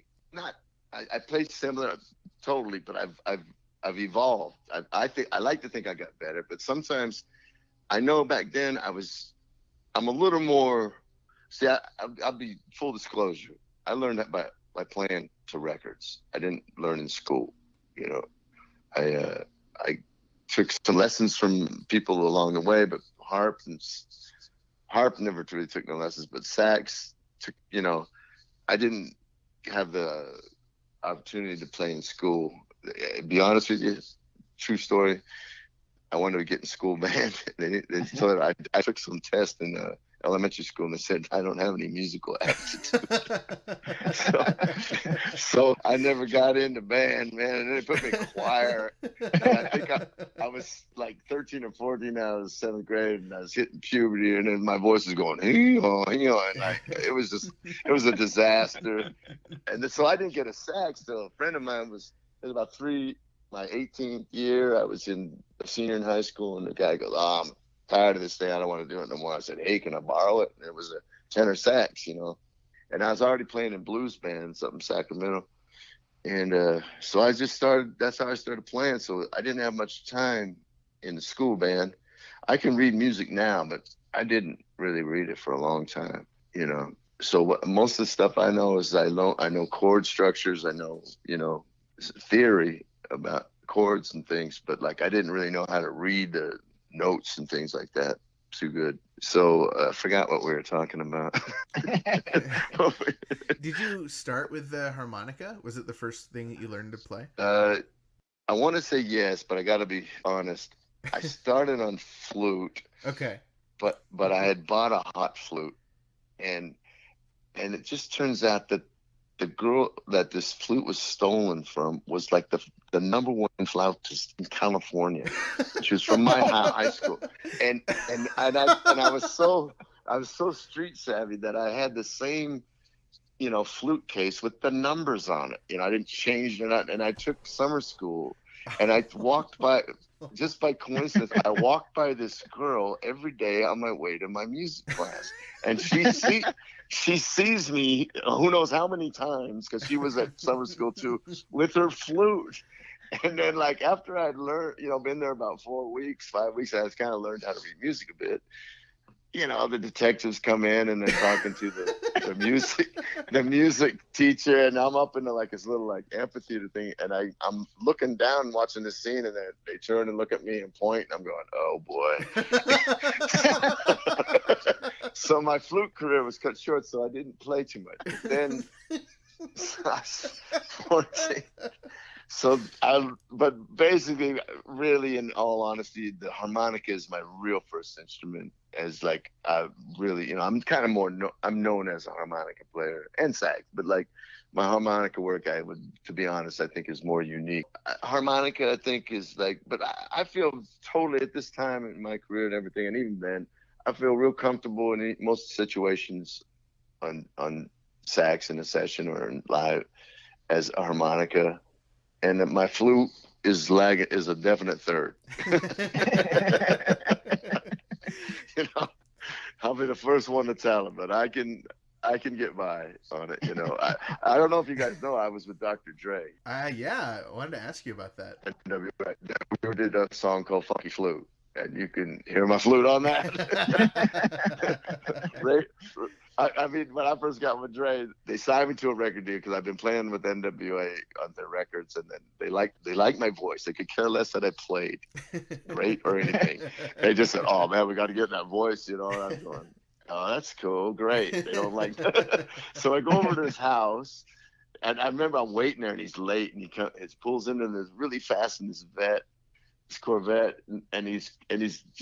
similar, totally, but I've evolved. I think I like to think I got better, but sometimes I know back then I'm a little more. See, I'll be full disclosure. I learned that by playing to records. I didn't learn in school. You know, I took some lessons from people along the way, but harp never really took no lessons. But sax took. You know, I didn't have the opportunity to play in school. Be honest with you, true story. I wanted to get in school band. They told me I took some tests in elementary school, and they said I don't have any musical aptitude. so I never got into band, man. And then they put me in choir. And I think I was like 13 or 14. I was 7th grade, and I was hitting puberty, and then my voice was going, and it was a disaster. And so I didn't get a sax till a friend of mine was about my 18th year. I was a senior in high school, and the guy goes, I'm tired of this thing. I don't want to do it no more. I said, hey, can I borrow it? And it was a tenor sax, you know. And I was already playing in blues bands up in Sacramento. And so I just started, that's how I started playing. So I didn't have much time in the school band. I can read music now, but I didn't really read it for a long time, you know. So most of the stuff I know is I know chord structures. I know, you know, theory about chords and things, but like I didn't really know how to read the notes and things like that too good. So I forgot what we were talking about. Did you start with the harmonica? Was it the first thing that you learned to play? I want to say yes, but I got to be honest. I started on flute. Okay. But I had bought a hot flute, and it just turns out that the girl that this flute was stolen from was like the number one flautist in California. She was from my high school, and I was so street savvy that I had the same, you know, flute case with the numbers on it. You know, I didn't change it, and I took summer school, and I walked by, just by coincidence, I walked by this girl every day on my way to my music class, and she sees me who knows how many times, because she was at summer school too, with her flute. And then like after I'd learned, you know, been there about 5 weeks, I was kind of learned how to read music a bit. You know, the detectives come in and they're talking to the music teacher, and I'm up in like this little like amphitheater thing, and I'm looking down watching this scene, and they turn and look at me and point, and I'm going, oh boy. So my flute career was cut short, so I didn't play too much. But then but basically, really, in all honesty, the harmonica is my real first instrument. As like, really, you know, I'm kind of I'm known as a harmonica player and sax, but like my harmonica work, to be honest, I think is more unique. Harmonica, I think, is like, but I feel totally at this time in my career and everything, and even then, I feel real comfortable in most situations on sax in a session or in live as a harmonica. And my flute is a definite third. You know, I'll be the first one to tell him, but I can get by on it. You know, I don't know if you guys know, I was with Dr. Dre. Yeah, I wanted to ask you about that. We did a song called Funky Flute, and you can hear my flute on that. I mean, when I first got with Dre, they signed me to a record deal because I've been playing with NWA on their records, and then they liked my voice. They could care less that I played great or anything. They just said, "Oh man, we got to get that voice," you know. And I'm going, "Oh, that's cool, great." They don't like that. So I go over to his house, and I remember I'm waiting there, and he's late, and he pulls into this really fast in this Corvette, and he's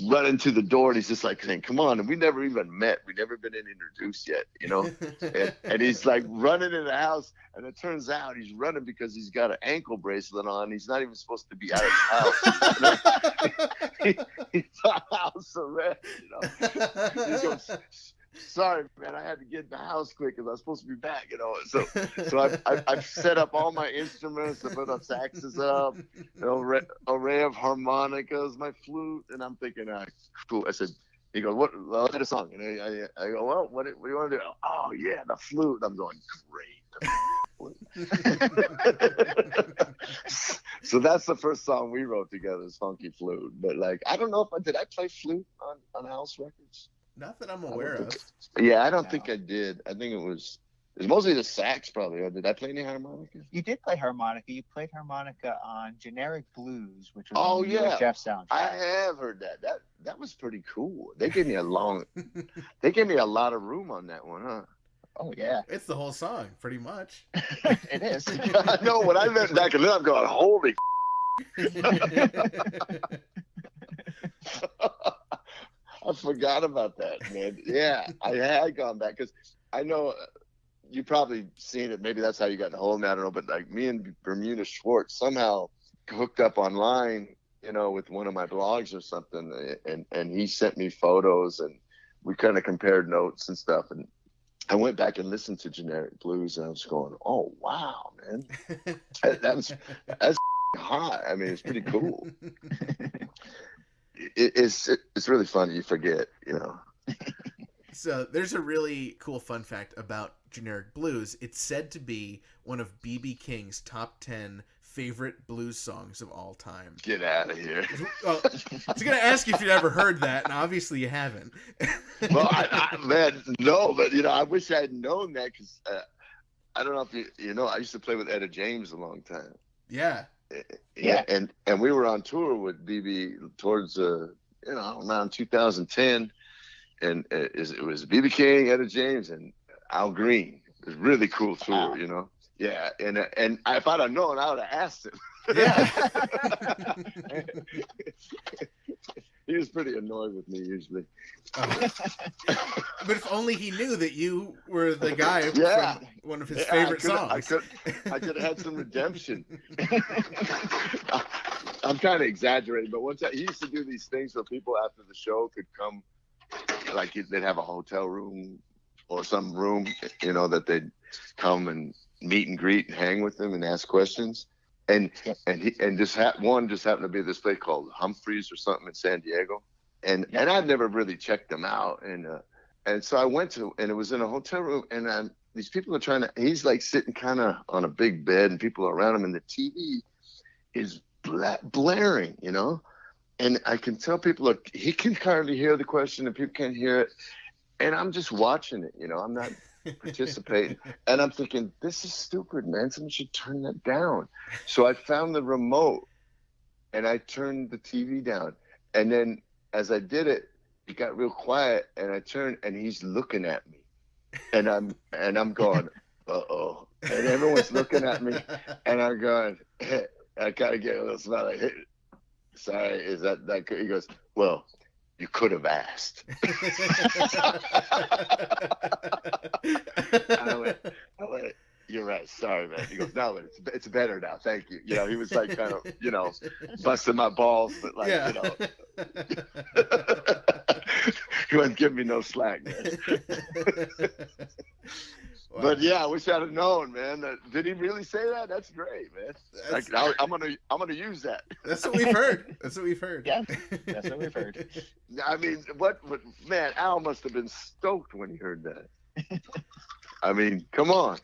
running to the door, and he's just like saying, "Come on!" And we never even met. We never been introduced yet, you know. and he's like running in the house, and it turns out he's running because he's got an ankle bracelet on. He's not even supposed to be out of his house. He's on house arrest, you know. He goes, sorry, man, I had to get in the house quick because I was supposed to be back, you know. So I've set up all my instruments. I put the saxes up, an array of harmonicas, my flute, and I'm thinking, cool. I said, he goes, what? I'll hit a song. And I go, well, what do you want to do? Oh, yeah, the flute. I'm going, great. So that's the first song we wrote together, is Funky Flute. But like, I don't know if did I play flute on House Records? Not that I'm aware of. Yeah, I don't think I did. I think it was mostly the sax, probably. Or did I play any harmonica? You did play harmonica. You played harmonica on Generic Blues, which was on the UHF soundtrack. I have heard that. That was pretty cool. They gave me a lot of room on that one, huh? Oh yeah, it's the whole song, pretty much. It is. I know. When I met back and then I'm going, holy. I forgot about that, man. Yeah, I had gone back because I know you probably seen it. Maybe that's how you got in hold of me. I don't know, but like me and Bermuda Schwartz somehow hooked up online, you know, with one of my blogs or something, and he sent me photos and we kind of compared notes and stuff. And I went back and listened to Generic Blues, and I was going, "Oh wow, man, that's hot." I mean, it's pretty cool. It's really funny. You forget, you know. So there's a really cool fun fact about Generic Blues. It's said to be one of B.B. King's top 10 favorite blues songs of all time. Get out of here. Well, I was going to ask you if you'd ever heard that, and obviously you haven't. Well, man, no, but, you know, I wish I had known that because I don't know if you know, I used to play with Etta James a long time. Yeah. Yeah, and we were on tour with BB towards around 2010, and it was BB King, Etta James, and Al Green. It was a really cool tour, you know. Yeah, and if I'd have known, I would have asked him. Yeah. He was pretty annoyed with me usually. But if only he knew that you were the guy from one of his favorite songs. I could have had some redemption. I'm kind of exaggerating, but one time he used to do these things where people after the show could come, like they'd have a hotel room or some room, you know, that they'd come and meet and greet and hang with them and ask questions. And just happened to be this place called Humphreys or something in San Diego, and I'd never really checked them out, and so I went to, and it was in a hotel room, and these people are he's like sitting kind of on a big bed, and people are around him, and the TV is blaring, you know, and I can tell people he can hardly hear the question, and people can't hear it, and I'm just watching it, you know, I'm not participating, and I'm thinking, this is stupid, man, someone should turn that down. So I found the remote and I turned the TV down, and then as I did it, it got real quiet, and I turned and he's looking at me, and I'm going, uh-oh, and everyone's looking at me, and I'm going, I kind of get a little smile like, hey, sorry, is that good? He goes, well, you could have asked. I went, you're right. Sorry, man. He goes, no, it's better now. Thank you. You know, he was like kind of, you know, busting my balls, but like, you know, he wasn't giving me no slack, man. Wow. But yeah, I wish I'd have known, man. Did he really say that? That's great, man. I'm gonna use that. That's what we've heard. Yeah, that's what we've heard. I mean, what man? Al must have been stoked when he heard that. I mean, come on.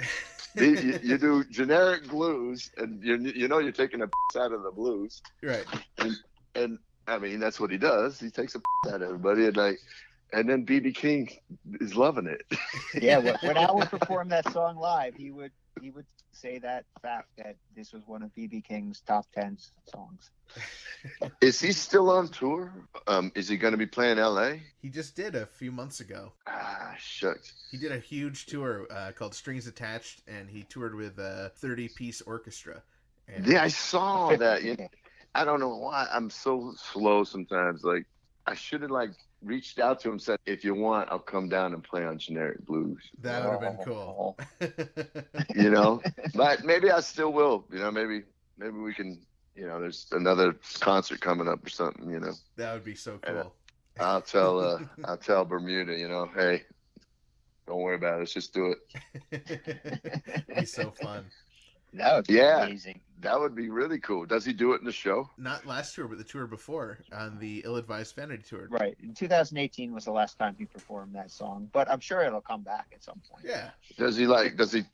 You do Generic Blues, and you know you're taking a out of the blues, right? And I mean that's what he does. He takes a out of everybody, and then BB King is loving it. Yeah, when Al would perform that song live, he would say that fact that this was one of BB King's top 10 songs. Is he still on tour? Is he going to be playing LA? He just did a few months ago. Ah, shucks. He did a huge tour called Strings Attached, and he toured with a 30-piece orchestra. And yeah, I saw that. I don't know why I'm so slow sometimes. Like, I should have reached out to him and said, if you want, I'll come down and play on Generic Blues. That would have been cool. You know, but maybe I still will. You know, maybe we can, you know, there's another concert coming up or something, you know. That would be so cool. And, I'll tell Bermuda, you know, hey, Don't worry about it. Let's just do it. It'd be so fun. That would be amazing. That would be really cool. Does he do it in the show? Not last tour, but the tour before on the Ill-Advised Vanity Tour. Right. In 2018 was the last time he performed that song, but I'm sure it'll come back at some point. Yeah. Does he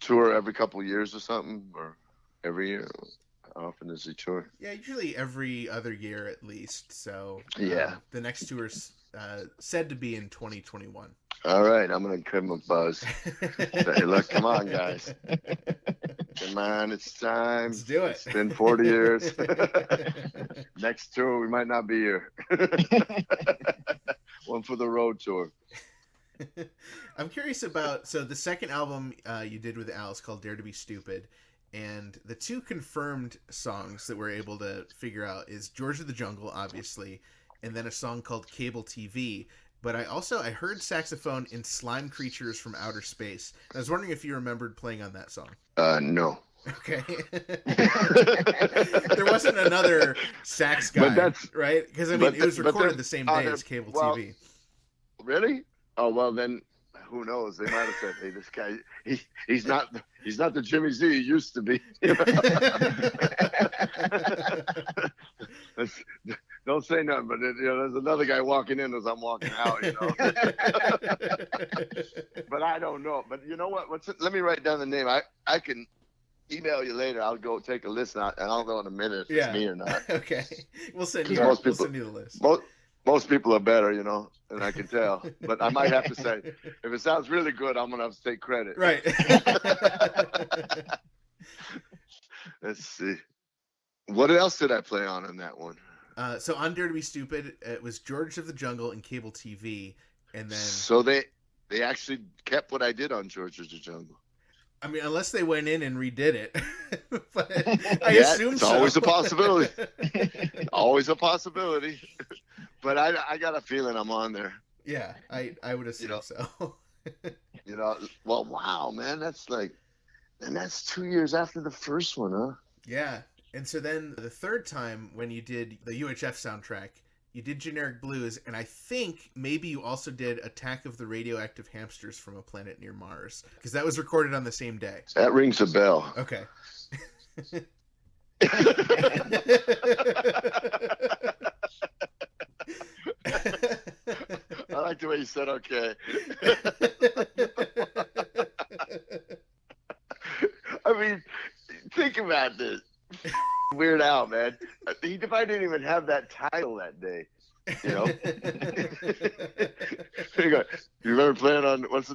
tour every couple of years or something, or every year? How often does he tour? Yeah, usually every other year at least. So the next tour's said to be in 2021. All right, I'm gonna give him a buzz. Say, look, come on, guys. Come on, it's time. Let's do it. It's been 40 years. Next tour, we might not be here. One for the road tour. I'm curious about, so the second album you did with Al is called Dare to Be Stupid, and the two confirmed songs that we're able to figure out is George of the Jungle, obviously, and then a song called Cable TV. But I heard saxophone in Slime Creatures from Outer Space. I was wondering if you remembered playing on that song. No. Okay. There wasn't another sax guy, right? Because, I mean, it was recorded the same day as Cable TV. Really? Oh, well, then, who knows? They might have said, hey, this guy, he's not the Jimmy Z he used to be. Don't say nothing, but there's another guy walking in as I'm walking out, But I don't know. But you know what? Let me write down the name. I can email you later. I'll go take a listen, and I'll know in a minute if it's me or not. Okay. We'll send you the list. Most people are better, and I can tell. But I might have to say, if it sounds really good, I'm going to have to take credit. Right. Let's see. What else did I play on in that one? So on Dare to Be Stupid, it was George of the Jungle and Cable TV, and then... So they actually kept what I did on George of the Jungle. I mean, unless they went in and redid it. But I assume so. It's always a possibility. Always a possibility. But I got a feeling I'm on there. Yeah, I would assume so. Well, wow, man. That's 2 years after the first one, huh? Yeah. And so then the third time when you did the UHF soundtrack, you did Generic Blues, and I think maybe you also did Attack of the Radioactive Hamsters from a Planet Near Mars, because that was recorded on the same day. That rings a bell. Okay. I like the way you said okay. I mean, think about this. Weird Al, man. He probably didn't even have that title that day. You remember playing on what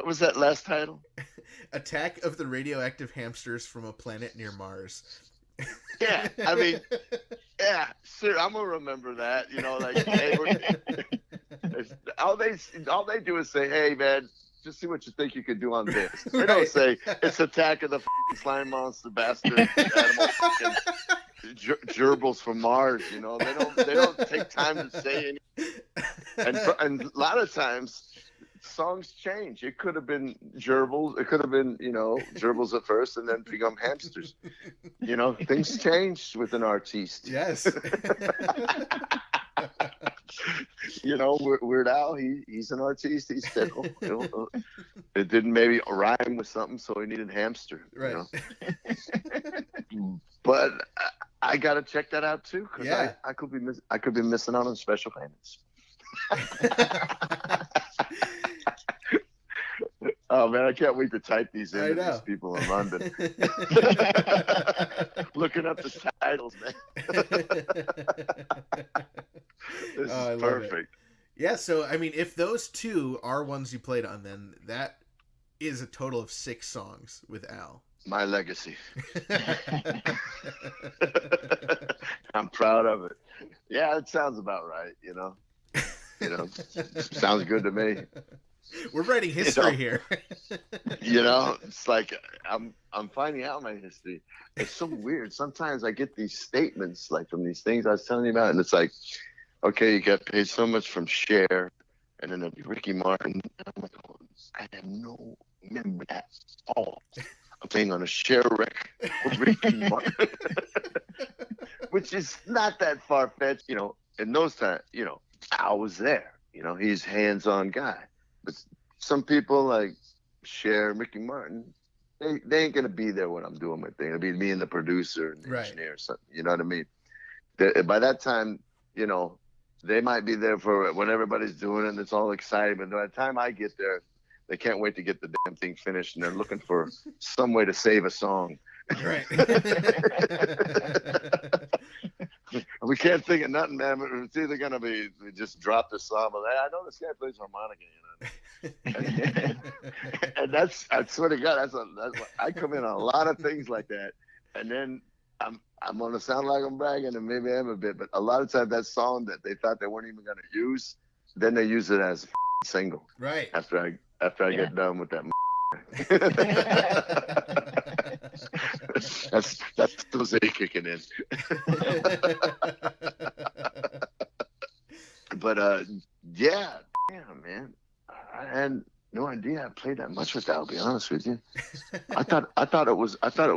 was that last title? Attack of the Radioactive Hamsters from a Planet Near Mars. Yeah, I mean, yeah, sure. I'm gonna remember that. Hey, all they do is say, "Hey, man, just see what you think you could do on this." They don't say it's Attack of the slime monster bastard animal gerbils from Mars. They don't take time to say anything. And a lot of times songs change. It could have been gerbils. It could have been gerbils at first and then become hamsters. Things change with an artiste. Yes. Weird Al, he's an artiste. He's fickle. It didn't maybe rhyme with something, so he needed hamster. Right. But I gotta check that out too, because I could be missing out on special payments. Oh man, I can't wait to type these in to these people in London. Looking up the titles, man. This is perfect. Yeah, so I mean, if those two are ones you played on, then that is a total of 6 songs with Al. My legacy. I'm proud of it. Yeah, it sounds about right. Sounds good to me. We're writing history here. It's like I'm finding out my history. It's so weird. Sometimes I get these statements like from these things I was telling you about, and it's like, okay, you got paid so much from Cher, and then Ricky Martin. And I'm like, oh, I have no memory at all. I'm playing on a Cher record with Ricky Martin, which is not that far fetched. In those times, I was there. He's a hands-on guy. But some people like Cher, Ricky Martin, they ain't gonna be there when I'm doing my thing. It'll be me and the producer and the engineer or something. You know what I mean? By that time, you know, they might be there for when everybody's doing it and it's all exciting. But by the time I get there, they can't wait to get the damn thing finished, and they're looking for some way to save a song. Right. We can't think of nothing, man. But it's either gonna be we just drop the song. But I know this guy plays harmonica, you know. And that's, I swear to God, that's I come in on a lot of things like that, and then I'm gonna sound like I'm bragging, and maybe I am a bit, but a lot of times that song that they thought they weren't even gonna use, then they use it as a single. Right. After I get done with that. that's Jose kicking in. But yeah, damn man, I had no idea I played that much with that. I'll be honest with you. I thought it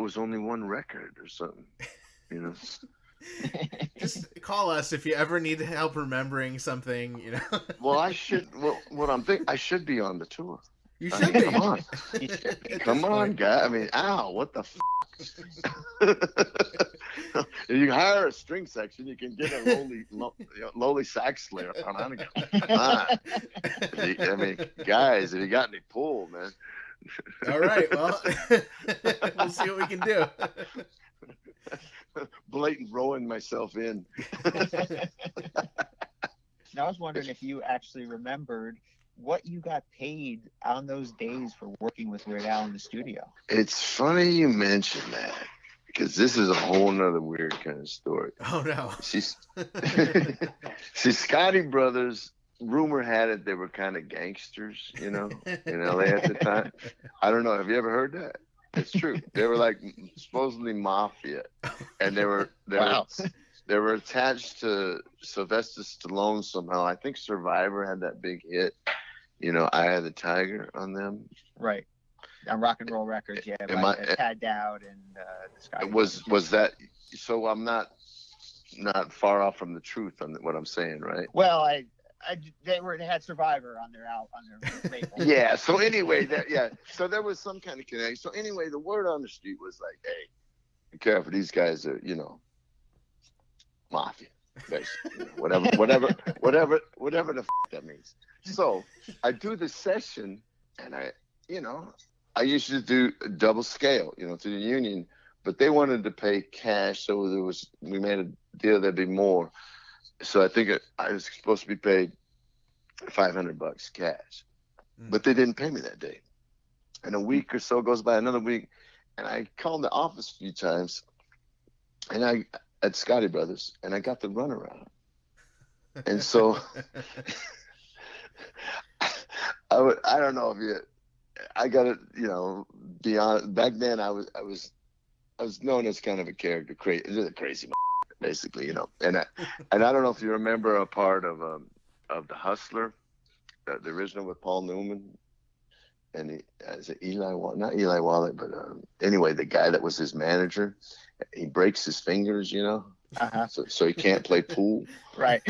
was only one record or something, you know. Just call us if you ever need help remembering something, you know. Well, I should. Well, what I'm thinking, I should be on the tour. You should be. Come on. Come on, guy. I mean, ow, what the f***? You hire a string section, you can get a lowly sax player. Come on. I mean, guys, have you got any pull, man? All right, well, we'll see what we can do. Blatant rowing myself in. Now, I was wondering if you actually remembered what you got paid on those days for working with Weird Al in the studio. It's funny you mention that, because this is a whole nother weird kind of story. Oh no. See, Scotty Brothers, rumor had it they were kind of gangsters, you know, in LA at the time. I don't know. Have you ever heard that? It's true. They were like supposedly mafia, and they were attached to Sylvester Stallone somehow. I think Survivor had that big hit, you know, Eye of the Tiger on them. Right. On Rock and Roll Records, yeah. Tad Dowd and the Sky. Was that? So I'm not far off from the truth on what I'm saying, right? Well, they had Survivor on their label. Yeah. So anyway, so there was some kind of connection. So anyway, the word on the street was like, "Hey, be careful. These guys are, you know, mafia, basically. Whatever the that means." So I do the session, and I used to do a double scale, you know, to the union, but they wanted to pay cash, so we made a deal there'd be more. So I think I was supposed to be paid $500 cash, but they didn't pay me that day. And a week or so goes by, another week, and I called the office a few times, and at Scotty Brothers, and I got the runaround. And so I don't know if I got it, you know, beyond back then. I was known as kind of a character, crazy, basically, you know. And I don't know if you remember a part of The Hustler, the original with Paul Newman, and is it not Eli Wallach, but anyway, the guy that was his manager, he breaks his fingers, you know, so he can't play pool, right?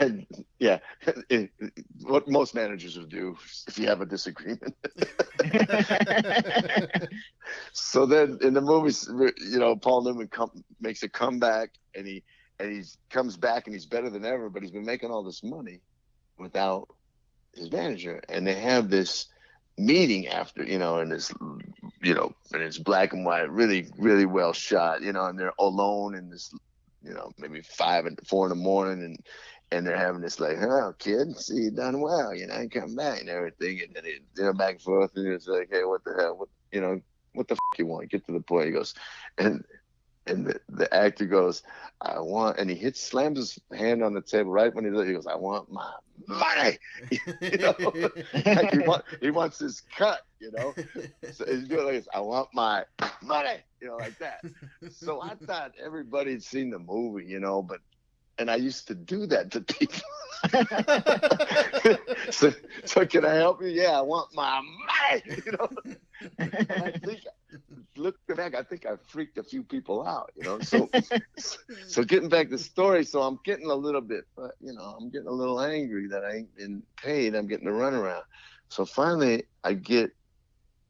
And yeah, what most managers would do if you have a disagreement. So then in the movies, you know, Paul Newman makes a comeback, and he comes back and he's better than ever, but he's been making all this money without his manager. And they have this meeting after, you know, and this, you know, and it's black and white, really, really well shot, you know, and they're alone in this, you know, maybe 4 in the morning, and they're having this like, "Oh, kid, see you done well, you know, you come back," and everything, and then they're back and forth, and it's like, "Hey, what the hell? What the f*** you want? Get to the point." He goes, and the actor goes, "I want," and he slams his hand on the table right when he goes, "I want my money," you know, like he wants his cut, you know. So he's doing like this, "I want my money," you know, like that. So I thought everybody had seen the movie, you know, and I used to do that to people. so can I help you? Yeah, I want my money, you know. And I looking back, I think I freaked a few people out, you know. So getting back to the story, so I'm getting a little bit, I'm getting a little angry that I ain't been paid. I'm getting the runaround. So finally, I did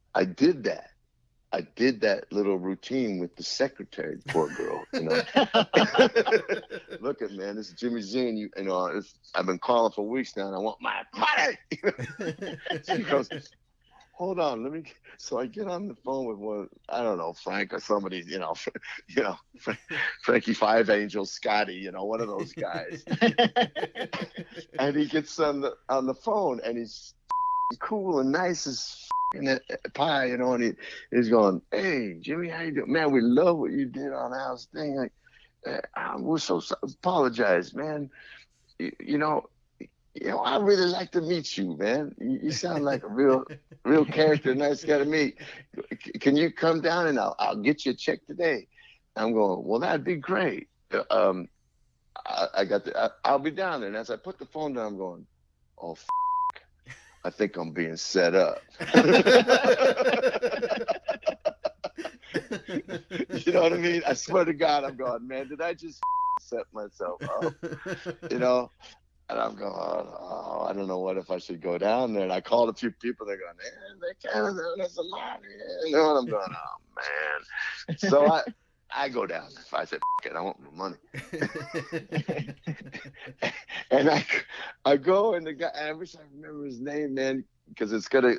that. I did that little routine with the secretary, poor girl, you know. Look at, man, this is Jimmy Z, and I've been calling for weeks now, and I want my money. She goes, hold on, so I get on the phone with one, I don't know, Frank or somebody, Frankie Five Angels, Scotty, one of those guys. And he gets on the phone, and he's cool and nice as pie, and he's going, hey, Jimmy, how you doing? Man, we love what you did on Al's thing. Like, we're so apologize, man. I really like to meet you, man. You sound like a real character, nice guy to meet. Can you come down and I'll get you a check today? I'm going, well, that'd be great. I'll be down there. And as I put the phone down, I'm going, oh, I think I'm being set up. You know what I mean? I swear to God, I'm going, man, did I just set myself up? And I'm going, oh, I don't know what if I should go down there. And I called a few people. They're going, man, they kind of know that's a lot. And I'm going, oh, man. So I go down there. I said, it, I want my money. And I go, and the guy, I wish I remember his name, man, because it's gonna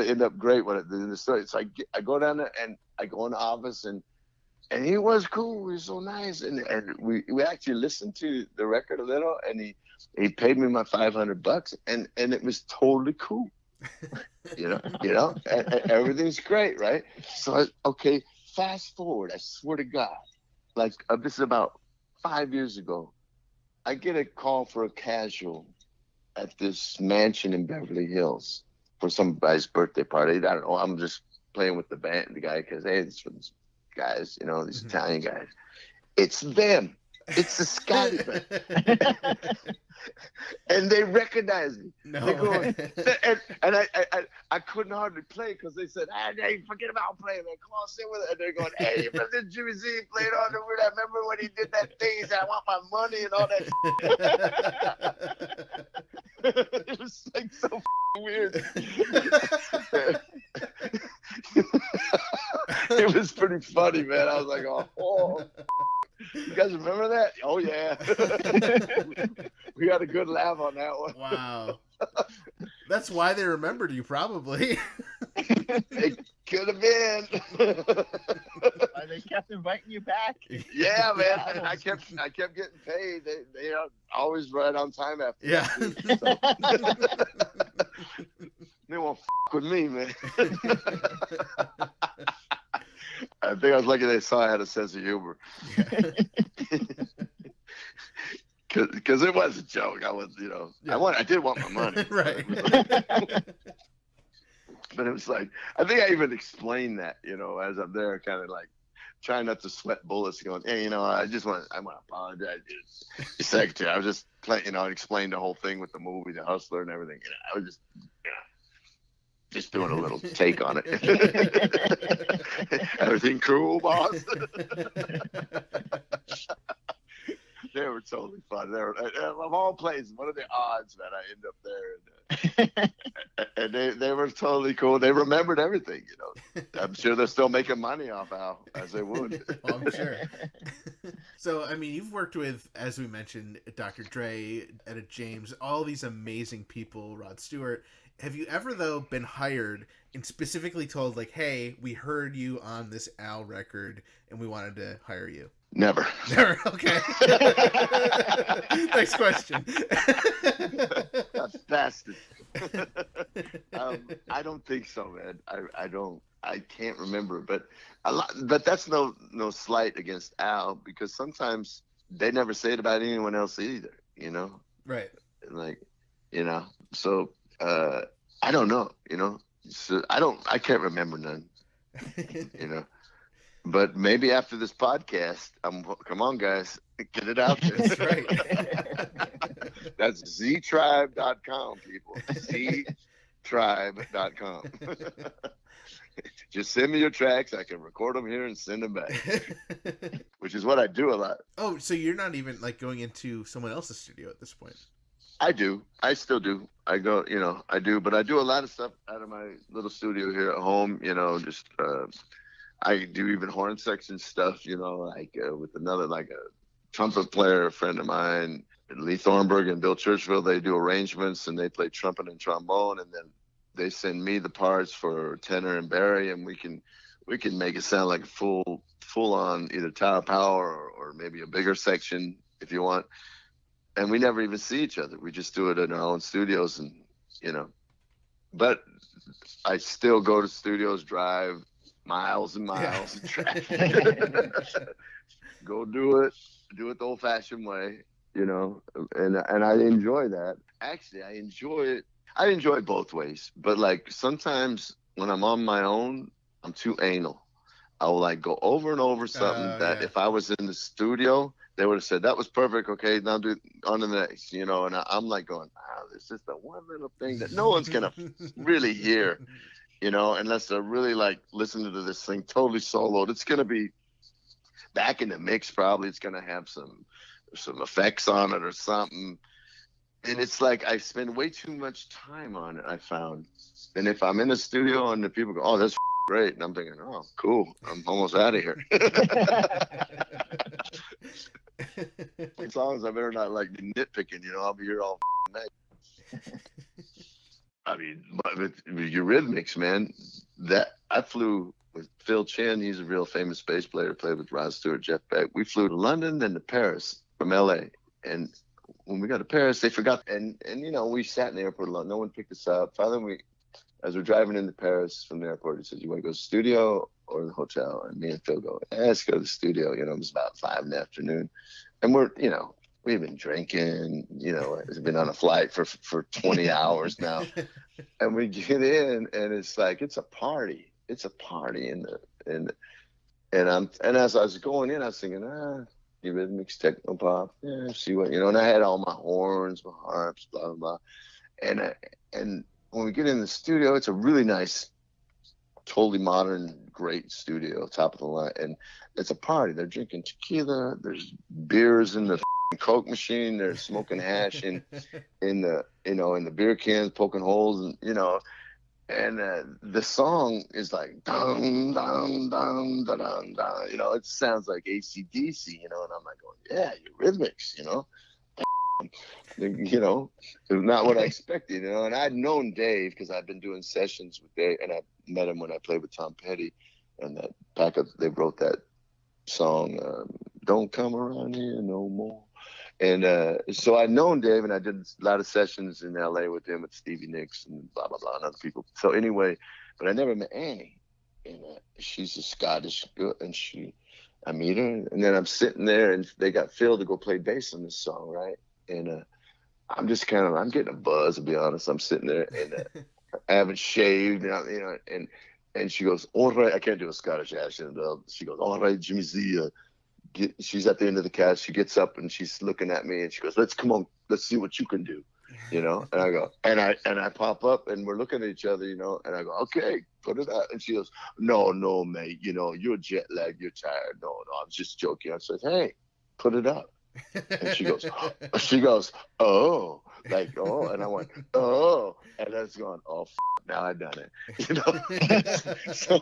end up great when in the story. So I go down there, and I go in the office, and he was cool. He was so nice, and we actually listened to the record a little, and he paid me my $500, and it was totally cool. And everything's great, right? So okay. Fast forward, I swear to God, like this is about 5 years ago, I get a call for a casual at this mansion in Beverly Hills for somebody's birthday party. I don't know. I'm just playing with the band, the guy, because, hey, it's for these guys, these Italian guys. It's them. It's the Scotty band. And they recognize me. No. They go, and I couldn't hardly play because they said, hey, forget about playing, man. Come on, sit with it. And they're going, hey, you remember Jimmy Z played on the weird? I remember when he did that thing. He said, I want my money and all that. It was like so weird. It was pretty funny, man. I was like, oh. You guys remember that? Oh, yeah. We had a good laugh on that one. Wow. That's why they remembered you, probably. It could have been. They kept inviting you back. Yeah, man. I kept getting paid. They are always right on time after. Yeah. So. They won't with me, man. I think I was lucky they saw I had a sense of humor. Because it was a joke. I was, yeah. I did want my money. Right. But it was like, I think I even explained that, as I'm there, kind of like trying not to sweat bullets, going, hey, I want to apologize to the secretary. I was just playing, explained the whole thing with the movie, The Hustler and everything. I was just doing a little take on it. Everything cool, boss? They were totally fun. They were, of all places, what are the odds that I end up there? And they were totally cool. They remembered everything, I'm sure they're still making money off Al, as they would. Well, I'm sure. So, you've worked with, as we mentioned, Dr. Dre, Etta James, all these amazing people, Rod Stewart. Have you ever, though, been hired and specifically told, like, hey, we heard you on this Al record and we wanted to hire you? Never. Never. Okay. Next question. Bastard. I don't think so, man. I can't remember, but that's no slight against Al, because sometimes they never say it about anyone else either, Right. Like, so I don't know, so I can't remember none, but maybe after this podcast, come on, guys, get it out there. That's right. That's ztribe.com, people. ztribe.com. Just send me your tracks. I can record them here and send them back, which is what I do a lot. Oh, so you're not even like going into someone else's studio at this point? I do. I still do. I go, I do, but I do a lot of stuff out of my little studio here at home, just, I do even horn section stuff, with another, like a trumpet player, a friend of mine, Lee Thornburg and Bill Churchville. They do arrangements and they play trumpet and trombone, and then they send me the parts for tenor and Barry, and we can make it sound like a full on either tower power or maybe a bigger section if you want. And we never even see each other. We just do it in our own studios, and but I still go to studios, drive miles and miles in traffic. Go do it the old-fashioned way, and I enjoy that. Actually, I enjoy it. I enjoy it both ways, but like sometimes when I'm on my own, I'm too anal. I will like go over and over something that if I was in the studio, they would have said, that was perfect. Okay, now do on to the next, and I'm like going, there's just that one little thing that no one's going to really hear, unless they're really like listening to this thing totally soloed. It's going to be back in the mix. Probably it's going to have some effects on it or something. And it's like I spend way too much time on it, I found. And if I'm in the studio and the people go, oh, that's great. And I'm thinking, oh, cool. I'm almost out of here. As long as I better not like be nitpicking, I'll be here all night. I mean, with Eurythmics, man, that I flew with Phil Chen. He's a real famous bass player, played with Rod Stewart, Jeff Beck. We flew to London, then to Paris from LA. And when we got to Paris, they forgot. And we sat in the airport a lot. No one picked us up. Finally, as we're driving into Paris from the airport, he says, you want to go to the studio or the hotel? And me and Phil go, let's go to the studio. It was about 5 PM. And we're, we've been drinking, we've been on a flight for 20 hours now. And we get in and it's like, it's a party. It's a party. And as I was going in, I was thinking, Eurythmics, techno pop, see what, and I had all my horns, my harps, blah, blah, blah. And when we get in the studio, it's a really nice, totally modern, great studio, top of the line. And it's a party. They're drinking tequila. There's beers in the Coke machine. They're smoking hash in the beer cans, poking holes, and the song is like dum dum dum da dum dum. It sounds like AC/DC, and I'm like going, yeah, Eurythmics, not what I expected, and I'd known Dave because I'd been doing sessions with Dave, and I met him when I played with Tom Petty, and that backup, they wrote that song, Don't Come Around Here No More. And so I'd known Dave, and I did a lot of sessions in LA with him, with Stevie Nicks and blah, blah, blah, and other people. So anyway, but I never met Annie. And she's a Scottish girl, and I meet her, and then I'm sitting there, and they got Phil to go play bass on this song, right? And I'm just I'm getting a buzz, to be honest. I'm sitting there, and I haven't shaved, and she goes, all right, I can't do a Scottish accent. She goes, all right, Jimmy Z, she's at the end of the cast. She gets up and she's looking at me and she goes, let's see what you can do, and I go, and I pop up and we're looking at each other, and I go, okay, put it out. And she goes, no, mate, you're jet lagged, you're tired. No, I'm just joking. I said, hey, put it up. And she goes, oh, like, oh, and I went, oh, and that's going, oh, now I done it, So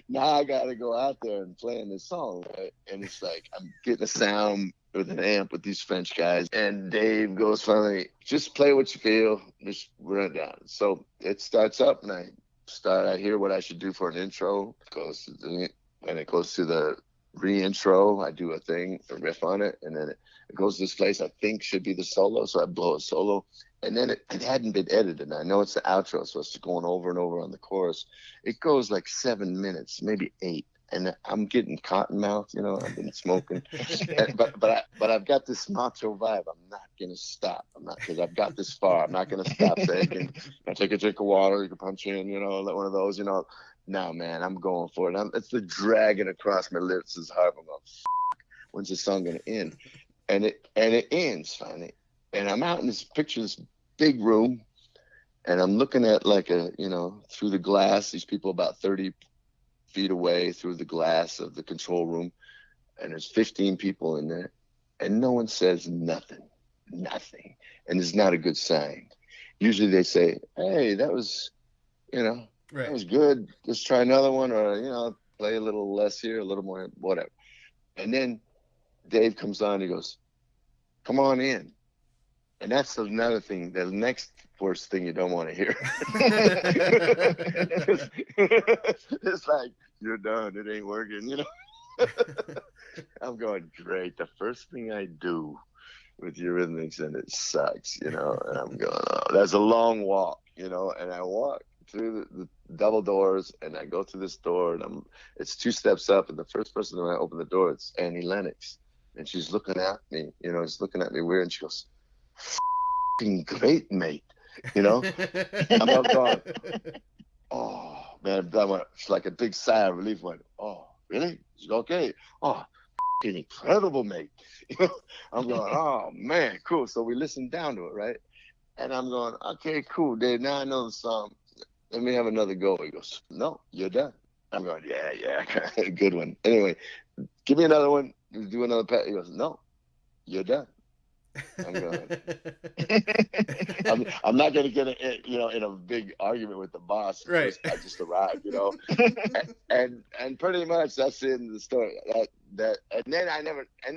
now I got to go out there and playing this song, right? And it's like I'm getting a sound with an amp with these French guys, and Dave goes finally, just play what you feel, just run it down. So it starts up, and I hear what I should do for an intro. It goes to the re-intro. I do a riff on it, and then it goes to this place I think should be the solo, so I blow a solo, and then it hadn't been edited. I know it's the outro, so it's going over and over on the chorus. It goes like 7 minutes, maybe 8, and I'm getting cotton mouth, I've been smoking, but I've got this macho vibe. I'm not gonna stop. I'm not, because I've got this far. I'm not gonna stop thinking. I take a drink of water, you can punch in, let one of those, No, man, I'm going for it. It's the dragging across my lips is hard. I'm going, when's the song gonna end? And it ends finally. And I'm out in this big room, and I'm looking at like through the glass, these people about 30 feet away through the glass of the control room, and there's 15 people in there, and no one says nothing, and it's not a good sign. Usually they say, "Hey, that was, Right. that was good. Let's try another one, or play a little less here, a little more, whatever." And then Dave comes on, he goes, "Come on in." And that's another thing, the next worst thing you don't want to hear. It's like, "You're done, it ain't working," I'm going, great. The first thing I do with Eurythmics, and it sucks, and I'm going, oh, that's a long walk, and I walk through the double doors, and I go through this door, and it's 2 steps up, and the first person when I open the door, it's Annie Lennox, and she's looking at me, she's looking at me weird, and she goes, "F***ing great, mate," I'm up going, oh man, that went, it's like a big sigh of relief. Went, "Oh, really? It's okay. Oh, f***ing incredible, mate." I'm going, oh man, cool. So we listened down to it, right? And I'm going, okay, cool, Dave. Now I know the song. Let me have another go. He goes, "No, you're done." I'm going, yeah, good one. Anyway, give me another one. Do another pat. He goes, "No, you're done." I'm going, I'm not going to get in a big argument with the boss. Right. I just arrived, and pretty much that's the end of the story. And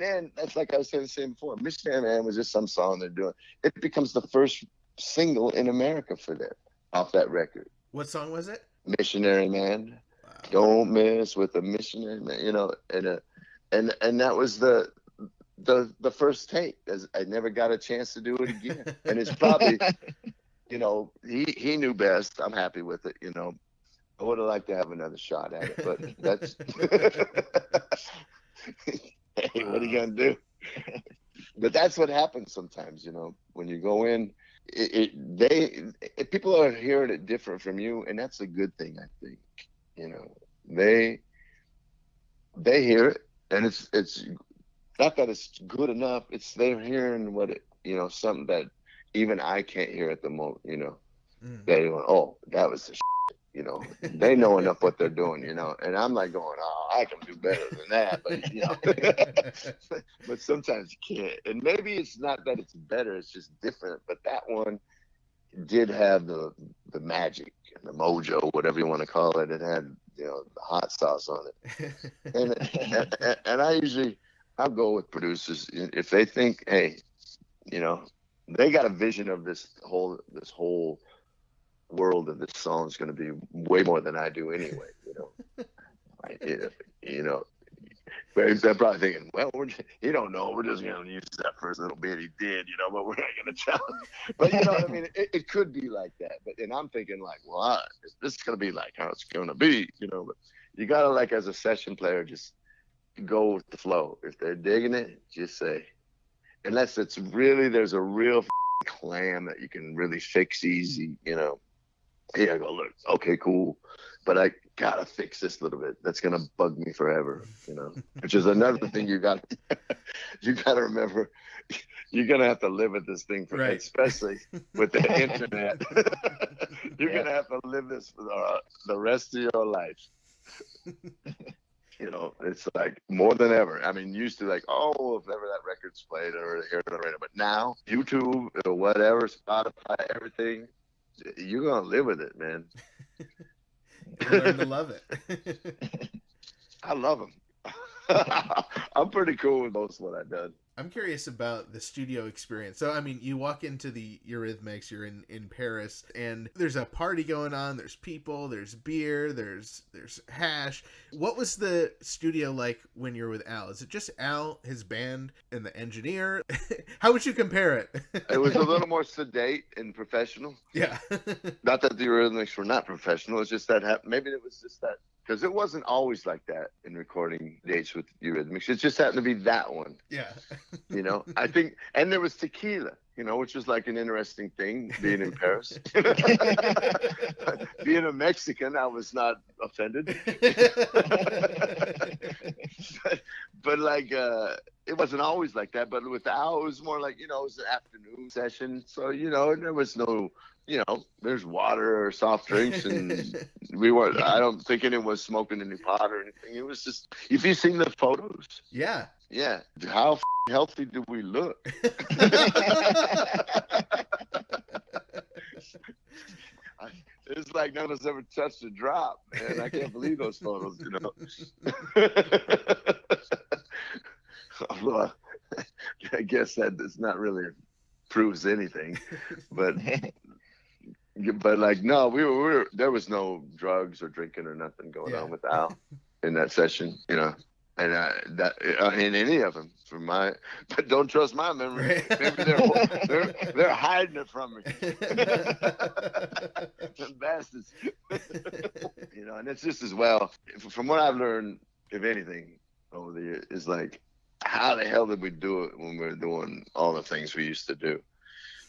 then that's like I was saying before. Missionary Man was just some song they're doing. It becomes the first single in America for them off that record. What song was it? Missionary Man. Wow. Don't mess with a missionary man. And that was the first take. I never got a chance to do it again. And it's probably, he knew best. I'm happy with it. I would have liked to have another shot at it, but that's hey, what are you gonna do? But that's what happens sometimes, when you go in. People are hearing it different from you, and that's a good thing, I think. They hear it, and it's not that it's good enough. It's they're hearing what something that even I can't hear at the moment. They go, "Oh, that was the shit." They know enough what they're doing. And I'm like going, "Oh, I can do better than that," but but sometimes you can't. And maybe it's not that it's better; it's just different. But that one did have the magic and the mojo, whatever you want to call it. It had the hot sauce on it. And I'll go with producers if they think, hey, they got a vision of this whole world of this song is going to be way more than I do anyway. They're probably thinking, well, you don't know, we're just going to use that first little bit he did, but we're not going to challenge. But it could be like that. And I'm thinking like, well, this is going to be like how it's going to be, But you got to, like, as a session player, just go with the flow. If they're digging it, just say, unless it's really, there's a real clam that you can really fix easy, Yeah, go, look, okay, cool, but I gotta fix this little bit. That's gonna bug me forever, Which is another thing you got to remember. You're gonna have to live with this thing for, right. Especially with the internet. You're gonna have to live this for the rest of your life. It's like more than ever. I mean, used to like, oh, if ever that record's played or hear it on the radio, but now YouTube or whatever, Spotify, everything. You're gonna live with it, man. You learn to love it. I love them. I'm pretty cool with most of what I've done. I'm curious about the studio experience. So, I mean, you walk into the Eurythmics, you're in Paris, and there's a party going on. There's people, there's beer, there's hash. What was the studio like when you're with Al? Is it just Al, his band, and the engineer? How would you compare it? It was a little more sedate and professional. Yeah. Not that the Eurythmics were not professional. It's just that maybe it was just that. Because it wasn't always like that in recording dates with Eurythmics. It just happened to be that one. Yeah. I think, and there was tequila, which was like an interesting thing, being in Paris. Being a Mexican, I was not offended. but like, it wasn't always like that. But with Al, it was more like, it was an afternoon session. So, there was no you know, there's water or soft drinks, and I don't think anyone was smoking any pot or anything. It was just, if you've seen the photos, Yeah. how healthy do we look? It's like none of us ever touched a drop, man. I can't believe those photos, you know. Well, I guess that does not really proves anything, but like, no, we were there was no drugs or drinking or nothing going on with Al in that session, you know. And that in any of them, but don't trust my memory. Maybe they're hiding it from me. The bastards. You know, and it's just as well. From what I've learned, if anything, over the years, is like, how the hell did we do it when we were doing all the things we used to do,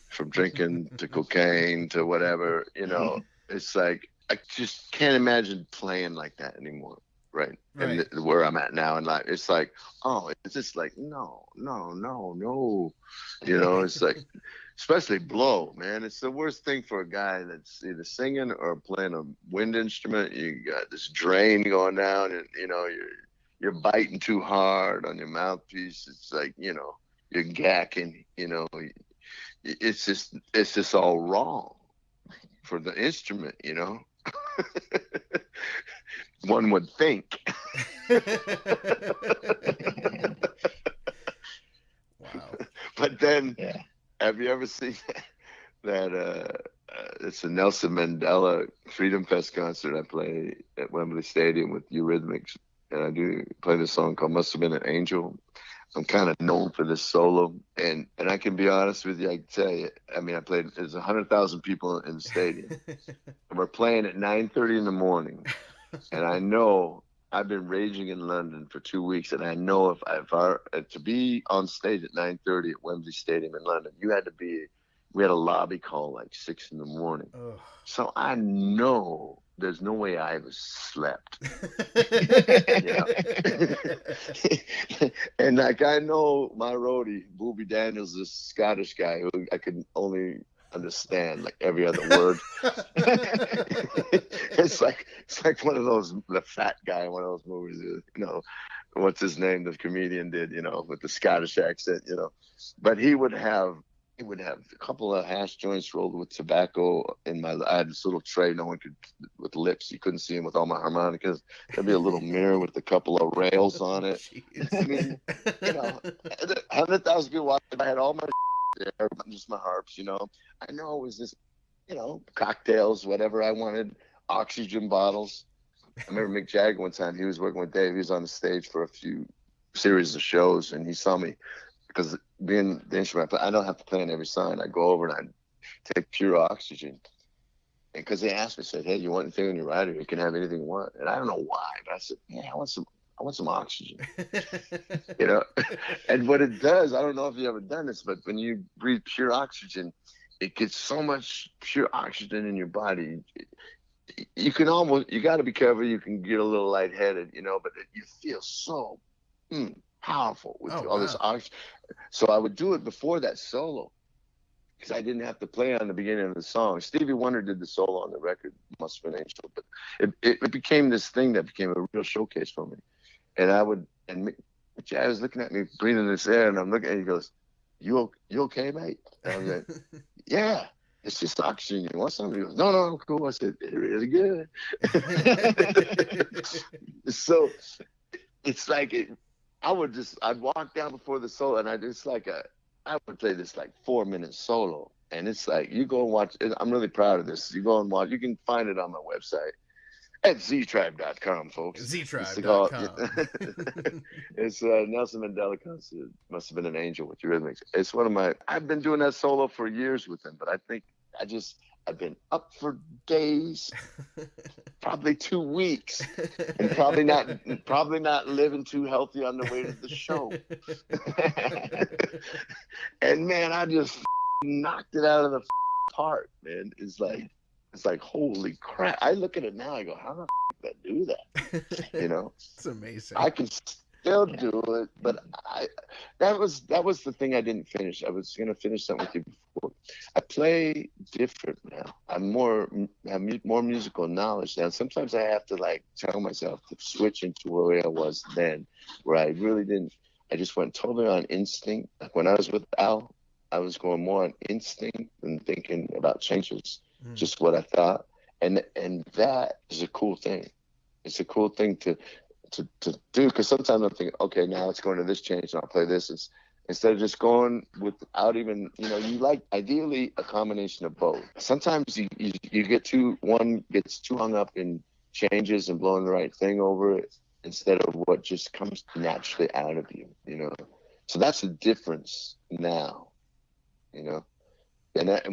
from drinking to cocaine to whatever? You know, it's like I just can't imagine playing like that anymore. Right. And where I'm at now in life, it's like, oh, it's just like, no. You know, it's like, especially blow, man. It's the worst thing for a guy that's either singing or playing a wind instrument. You got this drain going down, and, you know, you're biting too hard on your mouthpiece. It's like, you know, you're gacking, you know. It's just all wrong for the instrument, you know. One would think. Wow. But then, have you ever seen that it's a Nelson Mandela Freedom Fest concert I play at Wembley Stadium with Eurythmics, and I do play this song called Must Have Been an Angel. I'm kind of known for this solo, and I can be honest with you, I can tell you, I mean, there's 100,000 people in the stadium, and we're playing at 9:30 in the morning. And I know I've been raging in London for 2 weeks, and I know if to be on stage at 9:30 at Wembley Stadium in London, we had a lobby call like 6 in the morning. Ugh. So I know there's no way I ever slept. And like, I know my roadie, Booby Daniels, this Scottish guy who I could only understand like every other word. It's like one of those, the fat guy in one of those movies, you know, what's his name, the comedian did, you know, with the Scottish accent, you know. But he would have a couple of hash joints rolled with tobacco I had this little tray, no one could, with lips, you couldn't see him, with all my harmonicas. There'd be a little mirror with a couple of rails on it. I mean, you know, 100,000 people watching. I had all my there, just my harps, you know. I know it was just, you know, cocktails, whatever I wanted, oxygen bottles. I remember Mick Jagger one time, he was working with Dave. He was on the stage for a few series of shows, and he saw me, because being the instrument I don't have to play on every song. I go over and I take pure oxygen. And because they asked me, said, hey, you want anything on your rider? You can have anything you want. And I don't know why, but I said, yeah, I want some oxygen. You know? And what it does, I don't know if you've ever done this, but when you breathe pure oxygen, it gets so much pure oxygen in your body. You got to be careful. You can get a little lightheaded, you know, but you feel so powerful with all this oxygen. So I would do it before that solo, because I didn't have to play on the beginning of the song. Stevie Wonder did the solo on the record, Must Have Been Angel, but it became this thing that became a real showcase for me. And I was looking at me breathing this air, and I'm looking, and he goes, you okay, mate? And I was like, yeah, it's just oxygen. You want something? He goes, no, I'm cool. I said, it's really good. So it's like, I'd walk down before the solo, and I would play this like 4-minute solo. And it's like, you go and watch, I'm really proud of this. You go and watch, you can find it on my website at ztribe.com, folks. ztribe.com. It's Nelson Mandela concert, Must Have Been an Angel with Eurythmics. It's I've been doing that solo for years with him, but I think I've been up for days, probably 2 weeks, and probably not living too healthy on the way to the show. And man, I just knocked it out of the park, man. It's like, holy crap. I look at it now, I go, how the did I do that? You know? It's amazing. I can They'll do it, but that was the thing I didn't finish. I was gonna finish something with you before. I play different now. I have more musical knowledge now. Sometimes I have to like tell myself to switch into where I was then, where I really didn't. I just went totally on instinct. Like when I was with Al, I was going more on instinct than thinking about changes. Just what I thought, and that is a cool thing. It's a cool thing to do, because sometimes I'm thinking, okay, now it's going to this change, and I'll play this. Instead of just going without even, you like ideally a combination of both. Sometimes you one gets too hung up in changes and blowing the right thing over it instead of what just comes naturally out of you. So that's the difference now. And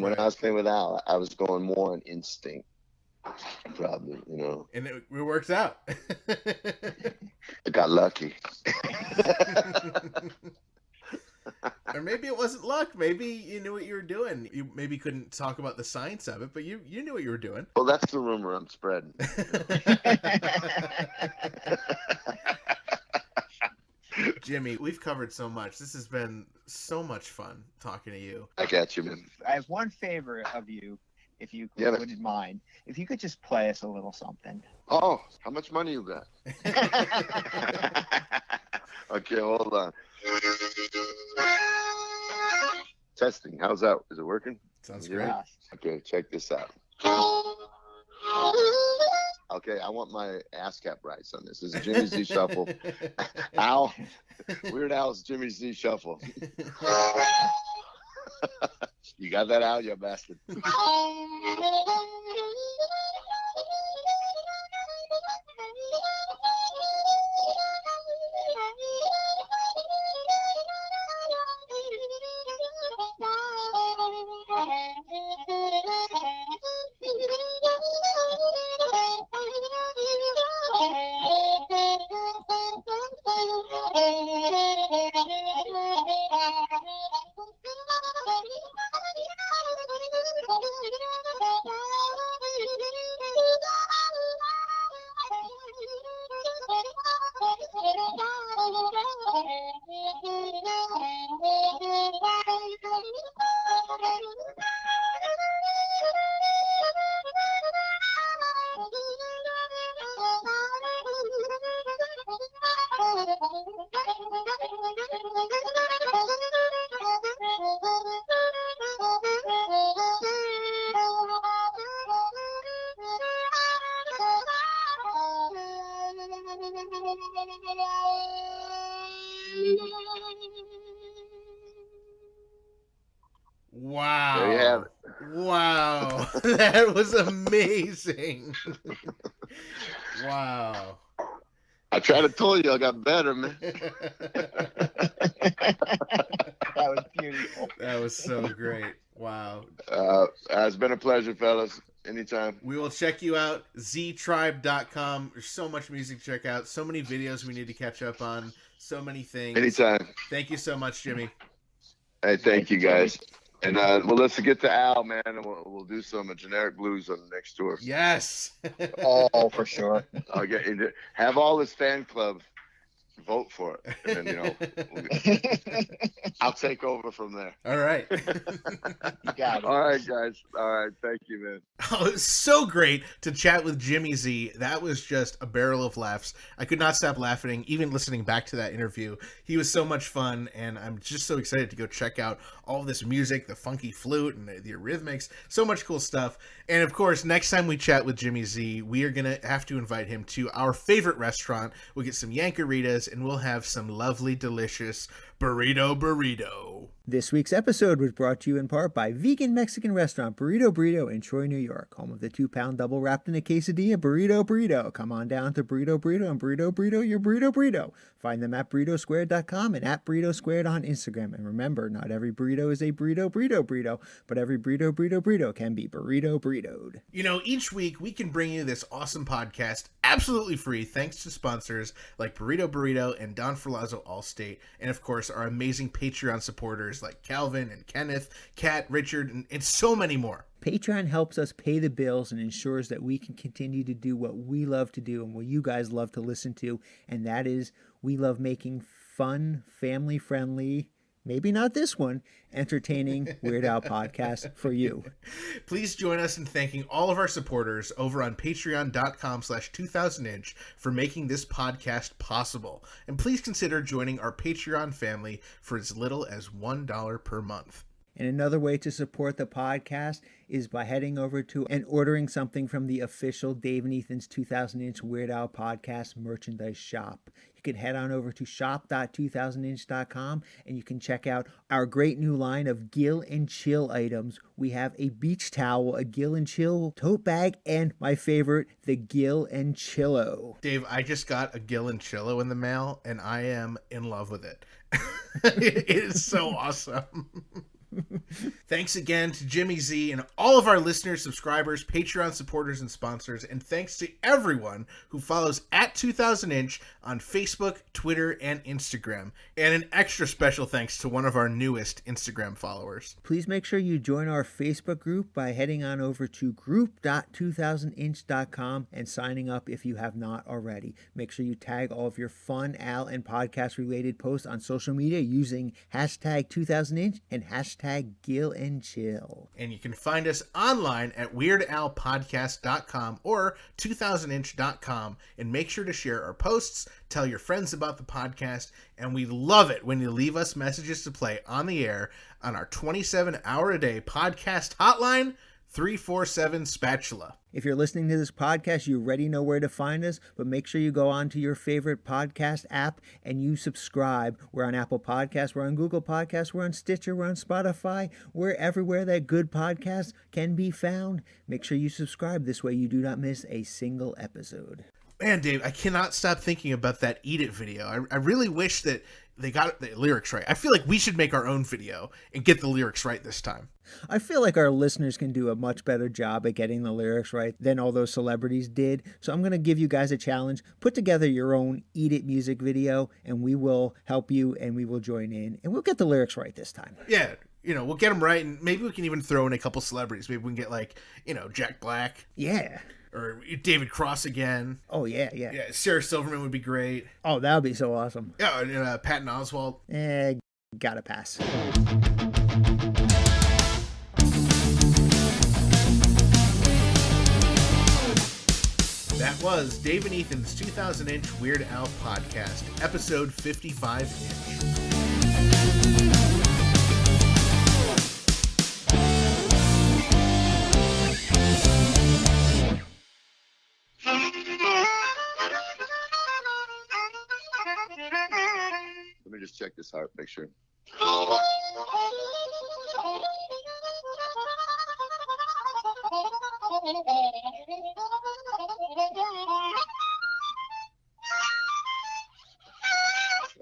when I was playing with Al, I was going more on instinct. Probably, and it works out. I got lucky. Or maybe it wasn't luck. Maybe you knew what you were doing. You maybe couldn't talk about the science of it, but you knew what you were doing. Well, that's the rumor I'm spreading. Jimmy, we've covered so much. This has been so much fun talking to you. I got you, man. I have one favor of you, if you wouldn't mind. If you could just play us a little something. Oh, how much money you got? Okay, hold on. Testing. How's that? Is it working? Sounds great. Okay, check this out. Okay, I want my ASCAP rights on this. This is Jimmy Z Shuffle. Weird Al's Jimmy Z Shuffle. You got that out, you bastard. Wow. There you have it. Wow. That was amazing. Wow. I tried to tell you I got better, man. That was beautiful. That was so great. Wow. It's been a pleasure, fellas. Anytime. We will check you out. ztribe.com. There's so much music to check out. So many videos we need to catch up on. So many things. Anytime. Thank you so much, Jimmy. Hey, thank you, guys. And well, let's get to Al, man, and we'll do some generic blues on the next tour. Yes. Oh, for sure. I'll have all this fan club vote for it, and then I'll take over from there. All right. You got it. All right, guys. All right, thank you, man. Oh, it's so great to chat with Jimmy Z. That was just a barrel of laughs. I could not stop laughing, even listening back to that interview. He was so much fun, and I'm just so excited to go check out all this music, the funky flute and the Eurythmics, so much cool stuff. And of course, next time we chat with Jimmy Z, we are going to have to invite him to our favorite restaurant. We'll get some Yankoritas, and we'll have some lovely, delicious burrito. This week's episode was brought to you in part by vegan Mexican restaurant Burrito in Troy, New York, home of the 2-pound double wrapped in a quesadilla Burrito. Come on down to Burrito and Burrito your Burrito. Find them at burritosquared.com and at Burrito Squared on Instagram. And remember, not every burrito is a burrito, but every burrito can be burritoed. You know, each week we can bring you this awesome podcast absolutely free thanks to sponsors like Burrito Burrito and Don Ferlazzo Allstate, and of course our amazing Patreon supporters like Calvin and Kenneth, Kat, Richard, and so many more. Patreon helps us pay the bills and ensures that we can continue to do what we love to do and what you guys love to listen to, and that is we love making fun, family-friendly, maybe not this one, entertaining Weird Al podcast for you. Please join us in thanking all of our supporters over on patreon.com/2000inch for making this podcast possible. And please consider joining our Patreon family for as little as $1 per month. And another way to support the podcast is by heading over to and ordering something from the official Dave and Ethan's 2000-inch Weird Al podcast merchandise shop. You can head on over to shop.2000inch.com and you can check out our great new line of Gill and Chill items. We have a beach towel, a Gill and Chill tote bag, and my favorite, the Gill and Chillo. Dave, I just got a Gill and Chillo in the mail and I am in love with it. It is so awesome. Thanks again to Jimmy Z and all of our listeners, subscribers, Patreon supporters, and sponsors. And thanks to everyone who follows at 2000inch on Facebook, Twitter, and Instagram. And an extra special thanks to one of our newest Instagram followers. Please make sure you join our Facebook group by heading on over to group.2000inch.com and signing up if you have not already. Make sure you tag all of your fun, Al, and podcast-related posts on social media using hashtag 2000inch and hashtag Gill and Chill. And you can find us online at weirdalpodcast.com or 2000inch.com, and make sure to share our posts, tell your friends about the podcast, and we love it when you leave us messages to play on the air on our 27-hour-a-day podcast hotline, 347 Spatula. If you're listening to this podcast, you already know where to find us, but make sure you go on to your favorite podcast app and you subscribe. We're on Apple Podcasts, we're on Google Podcasts, we're on Stitcher, we're on Spotify. We're everywhere that good podcasts can be found. Make sure you subscribe. This way you do not miss a single episode. Man, Dave, I cannot stop thinking about that Eat It video. I really wish that they got the lyrics right. I feel like we should make our own video and get the lyrics right this time. I feel like our listeners can do a much better job at getting the lyrics right than all those celebrities did. So I'm going to give you guys a challenge. Put together your own Eat It music video, and we will help you, and we will join in, and we'll get the lyrics right this time. Yeah, we'll get them right, and maybe we can even throw in a couple celebrities. Maybe we can get, like, Jack Black. Yeah. Or David Cross again. Oh, yeah. Yeah, Sarah Silverman would be great. Oh, that would be so awesome. Yeah, and Patton Oswalt. Gotta pass. That was Dave and Ethan's 2000-inch Weird Al podcast, episode 55-inch. Let me just check this out, make sure.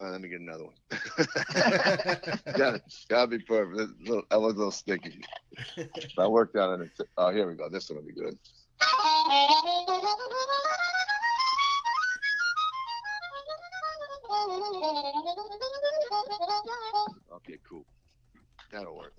Let me get another one. Gotta be perfect. I was a little sticky. I worked on it. Oh, here we go. This one will be good. Okay, cool. That'll work.